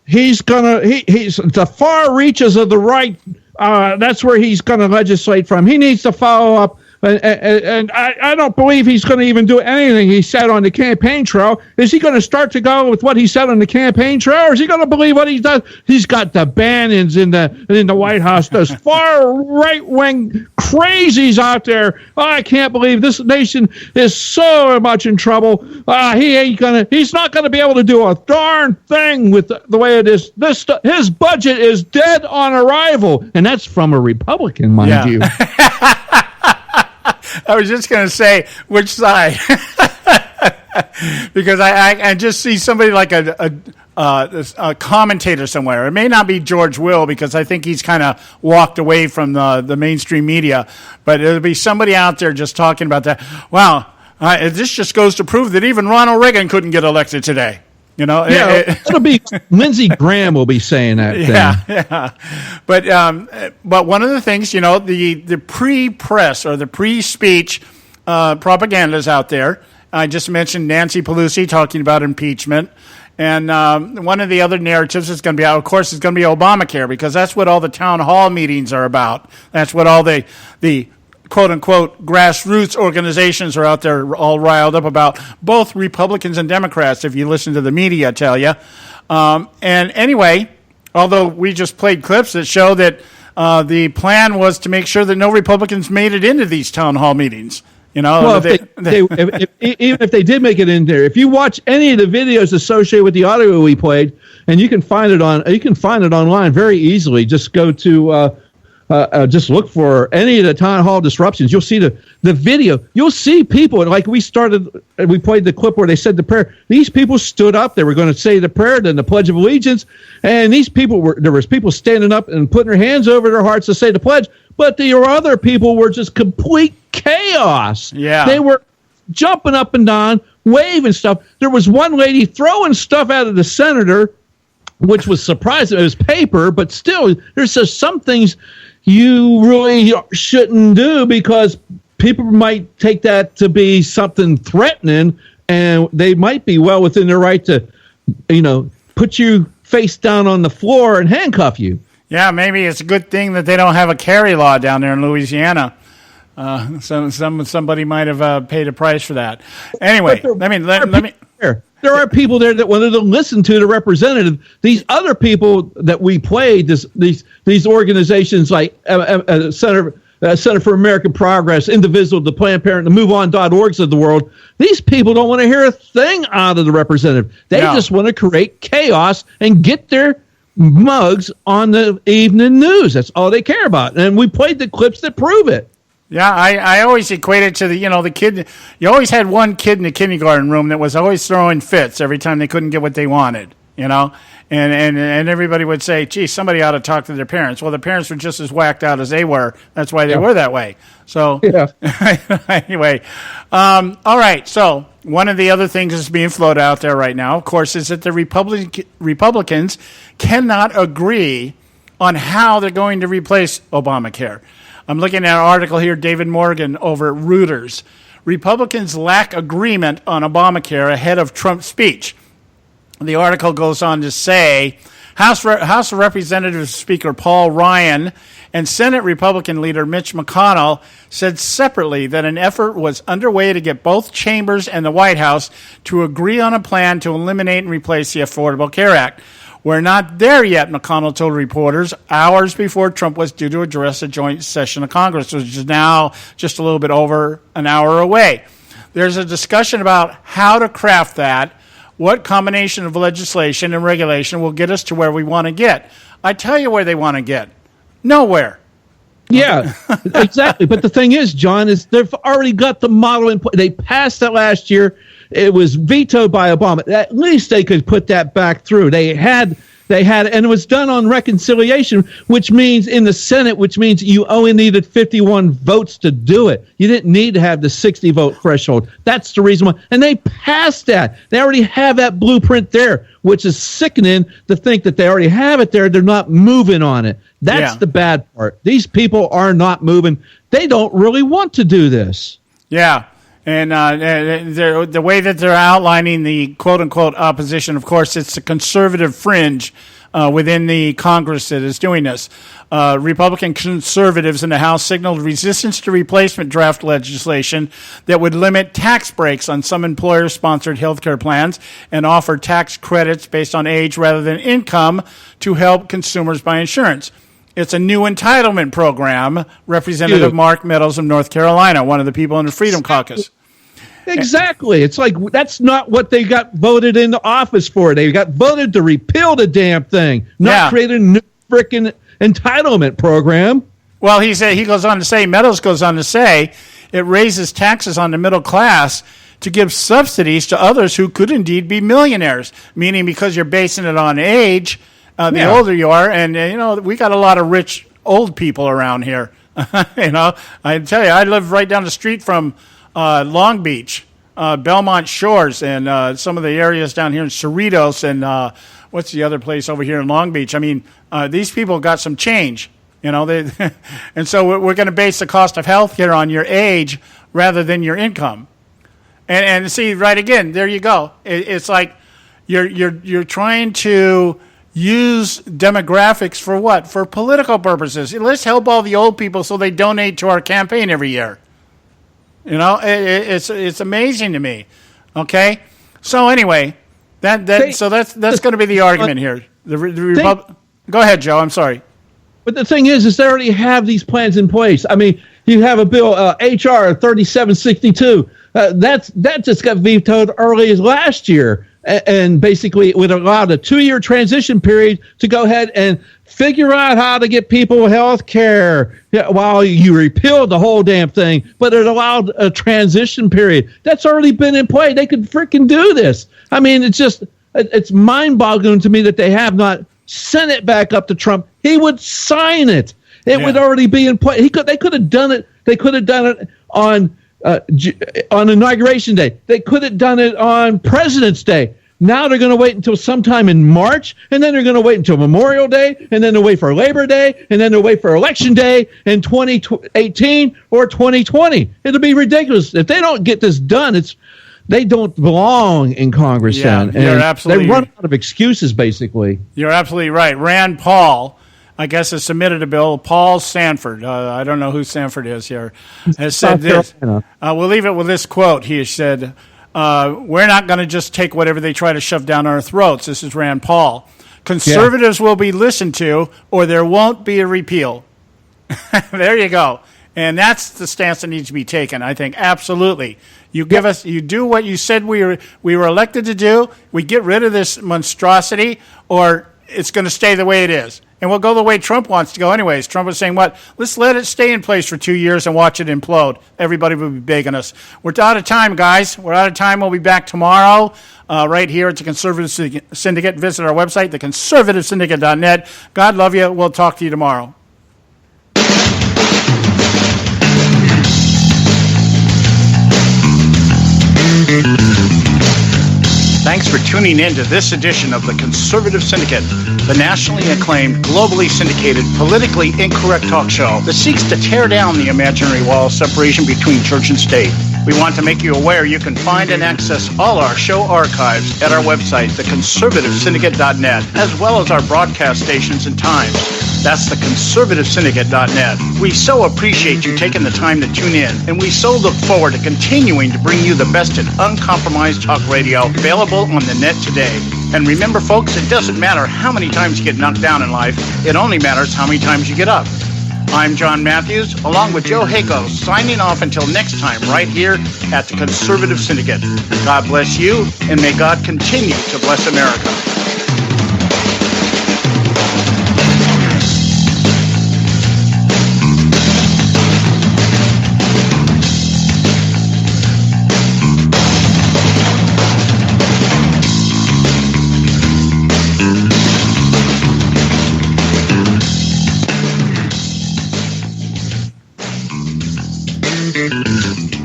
he's the far reaches of the right. That's where he's going to legislate from. He needs to follow up. And I don't believe he's going to even do anything he said on the campaign trail. Is he going to start to go with what he said on the campaign trail, or is he going to believe what he does? He's got the Bannons in the White House, those far right-wing crazies out there. Oh, I can't believe this nation is so much in trouble. He's not going to be able to do a darn thing with the way it is. His budget is dead on arrival, and that's from a Republican, mind you. I was just going to say which side, because I just see somebody like a commentator somewhere. It may not be George Will, because I think he's kind of walked away from the mainstream media, but it'll be somebody out there just talking about that. Wow, this just goes to prove that even Ronald Reagan couldn't get elected today. It'll be Lindsey Graham will be saying that. Yeah. But one of the things, the pre-press or the pre-speech propaganda is out there. I just mentioned Nancy Pelosi talking about impeachment, and one of the other narratives is going to be, of course, is going to be Obamacare, because that's what all the town hall meetings are about. That's what all the quote-unquote grassroots organizations are out there all riled up about, both Republicans and Democrats, if you listen to the media tell you. And anyway, although we just played clips that show that the plan was to make sure that no Republicans made it into these town hall meetings. Well, even if they did make it in there, if you watch any of the videos associated with the audio we played, and you can find it online very easily. Just go to just look for any of the town hall disruptions. You'll see the video. You'll see people, like we played the clip where they said the prayer. These people stood up. They were going to say the prayer, then the Pledge of Allegiance. And there was people standing up and putting their hands over their hearts to say the pledge. But the other people were just complete chaos. Yeah. They were jumping up and down, waving stuff. There was one lady throwing stuff out of the senator, which was surprising. It was paper, but still, there's just some things you really shouldn't do, because people might take that to be something threatening, and they might be well within their right to, put you face down on the floor and handcuff you. Yeah, maybe it's a good thing that they don't have a carry law down there in Louisiana. Somebody might have paid a price for that. Anyway, let me. There are people there that wanted to listen to the representative. These other people that we played, these organizations like Center for American Progress, Indivisible, the Planned Parenthood, the MoveOn.orgs of the world. These people don't want to hear a thing out of the representative. They just want to create chaos and get their mugs on the evening news. That's all they care about. And we played the clips that prove it. Yeah, I always equate it to the kid. You always had one kid in the kindergarten room that was always throwing fits every time they couldn't get what they wanted, and everybody would say, gee, somebody ought to talk to their parents. Well, the parents were just as whacked out as they were. That's why they were that way. So anyway, all right. So one of the other things that's being floated out there right now, of course, is that the Republicans cannot agree on how they're going to replace Obamacare. I'm looking at an article here, David Morgan over at Reuters. Republicans lack agreement on Obamacare ahead of Trump's speech. The article goes on to say, House of Representatives Speaker Paul Ryan and Senate Republican leader Mitch McConnell said separately that an effort was underway to get both chambers and the White House to agree on a plan to eliminate and replace the Affordable Care Act. We're not there yet, McConnell told reporters hours before Trump was due to address a joint session of Congress, which is now just a little bit over an hour away. There's a discussion about how to craft that, what combination of legislation and regulation will get us to where we want to get. I tell you where they want to get. Nowhere. Yeah, exactly. But the thing is, John, is they've already got the model in place. They passed it last year. It was vetoed by Obama. At least they could put that back through. They had, and it was done on reconciliation, which means in the Senate, which means you only needed 51 votes to do it. You didn't need to have the 60 vote threshold. That's the reason why. And they passed that. They already have that blueprint there, which is sickening to think that they already have it there. They're not moving on it. That's the bad part. These people are not moving. They don't really want to do this. Yeah. And the way that they're outlining the quote-unquote opposition, of course, it's the conservative fringe within the Congress that is doing this. Republican conservatives in the House signaled resistance to replacement draft legislation that would limit tax breaks on some employer-sponsored health care plans and offer tax credits based on age rather than income to help consumers buy insurance. It's a new entitlement program. Representative Mark Meadows of North Carolina, one of the people in the Freedom Caucus. Exactly. It's like that's not what they got voted into office for. They got voted to repeal the damn thing, not create a new freaking entitlement program. Well, Meadows goes on to say, it raises taxes on the middle class to give subsidies to others who could indeed be millionaires, meaning because you're basing it on age, the older you are, and we got a lot of rich old people around here. I tell you, I live right down the street from Long Beach, Belmont Shores, and some of the areas down here in Cerritos, and what's the other place over here in Long Beach? I mean, these people got some change, and so we're going to base the cost of health care on your age rather than your income. And see, right again, there you go. It's like you're trying to use demographics for what? For political purposes. Let's help all the old people so they donate to our campaign every year. It's amazing to me. Okay, so anyway, that's going to be the argument here. Go ahead, Joe. I'm sorry. But the thing is they already have these plans in place. I mean, you have a bill, HR 3762. That just got vetoed early as last year. And basically, it would allow the 2-year transition period to go ahead and figure out how to get people health care while you repealed the whole damn thing. But it allowed a transition period. That's already been in play. They could freaking do this. I mean, it's mind-boggling to me that they have not sent it back up to Trump. He would sign it. It would already be in play. They could have done it. They could have done it on Inauguration Day. They could have done it on President's Day. Now they're going to wait until sometime in March, and then they're going to wait until Memorial Day, and then they'll wait for Labor Day, and then they'll wait for Election Day in 2018 or 2020. It'll be ridiculous. If they don't get this done, they don't belong in Congress then. And you're absolutely, they run out of excuses, basically. You're absolutely right. Rand Paul, I guess, has submitted a bill. Paul Sanford, I don't know who Sanford is here, has said this. We'll leave it with this quote. He has said, we're not going to just take whatever they try to shove down our throats. This is Rand Paul. Conservatives will be listened to, or there won't be a repeal. There you go. And that's the stance that needs to be taken, I think. Absolutely. You do what you said we were elected to do. We get rid of this monstrosity, or it's going to stay the way it is. And we'll go the way Trump wants to go anyways. Trump is saying, let's let it stay in place for 2 years and watch it implode. Everybody will be begging us. We're out of time, guys. We're out of time. We'll be back tomorrow right here at the Conservative Syndicate. Visit our website, theconservativesyndicate.net. God love you. We'll talk to you tomorrow. Thanks for tuning in to this edition of the Conservative Syndicate, the nationally acclaimed, globally syndicated, politically incorrect talk show that seeks to tear down the imaginary wall of separation between church and state. We want to make you aware you can find and access all our show archives at our website, theconservativesyndicate.net, as well as our broadcast stations and times. That's theconservativesyndicate.net. We so appreciate you taking the time to tune in, and we so look forward to continuing to bring you the best in uncompromised talk radio available on the net today. And remember, folks, it doesn't matter how many times you get knocked down in life. It only matters how many times you get up. I'm John Matthews, along with Joe Hako, signing off until next time right here at the Conservative Syndicate. God bless you, and may God continue to bless America. Thank you.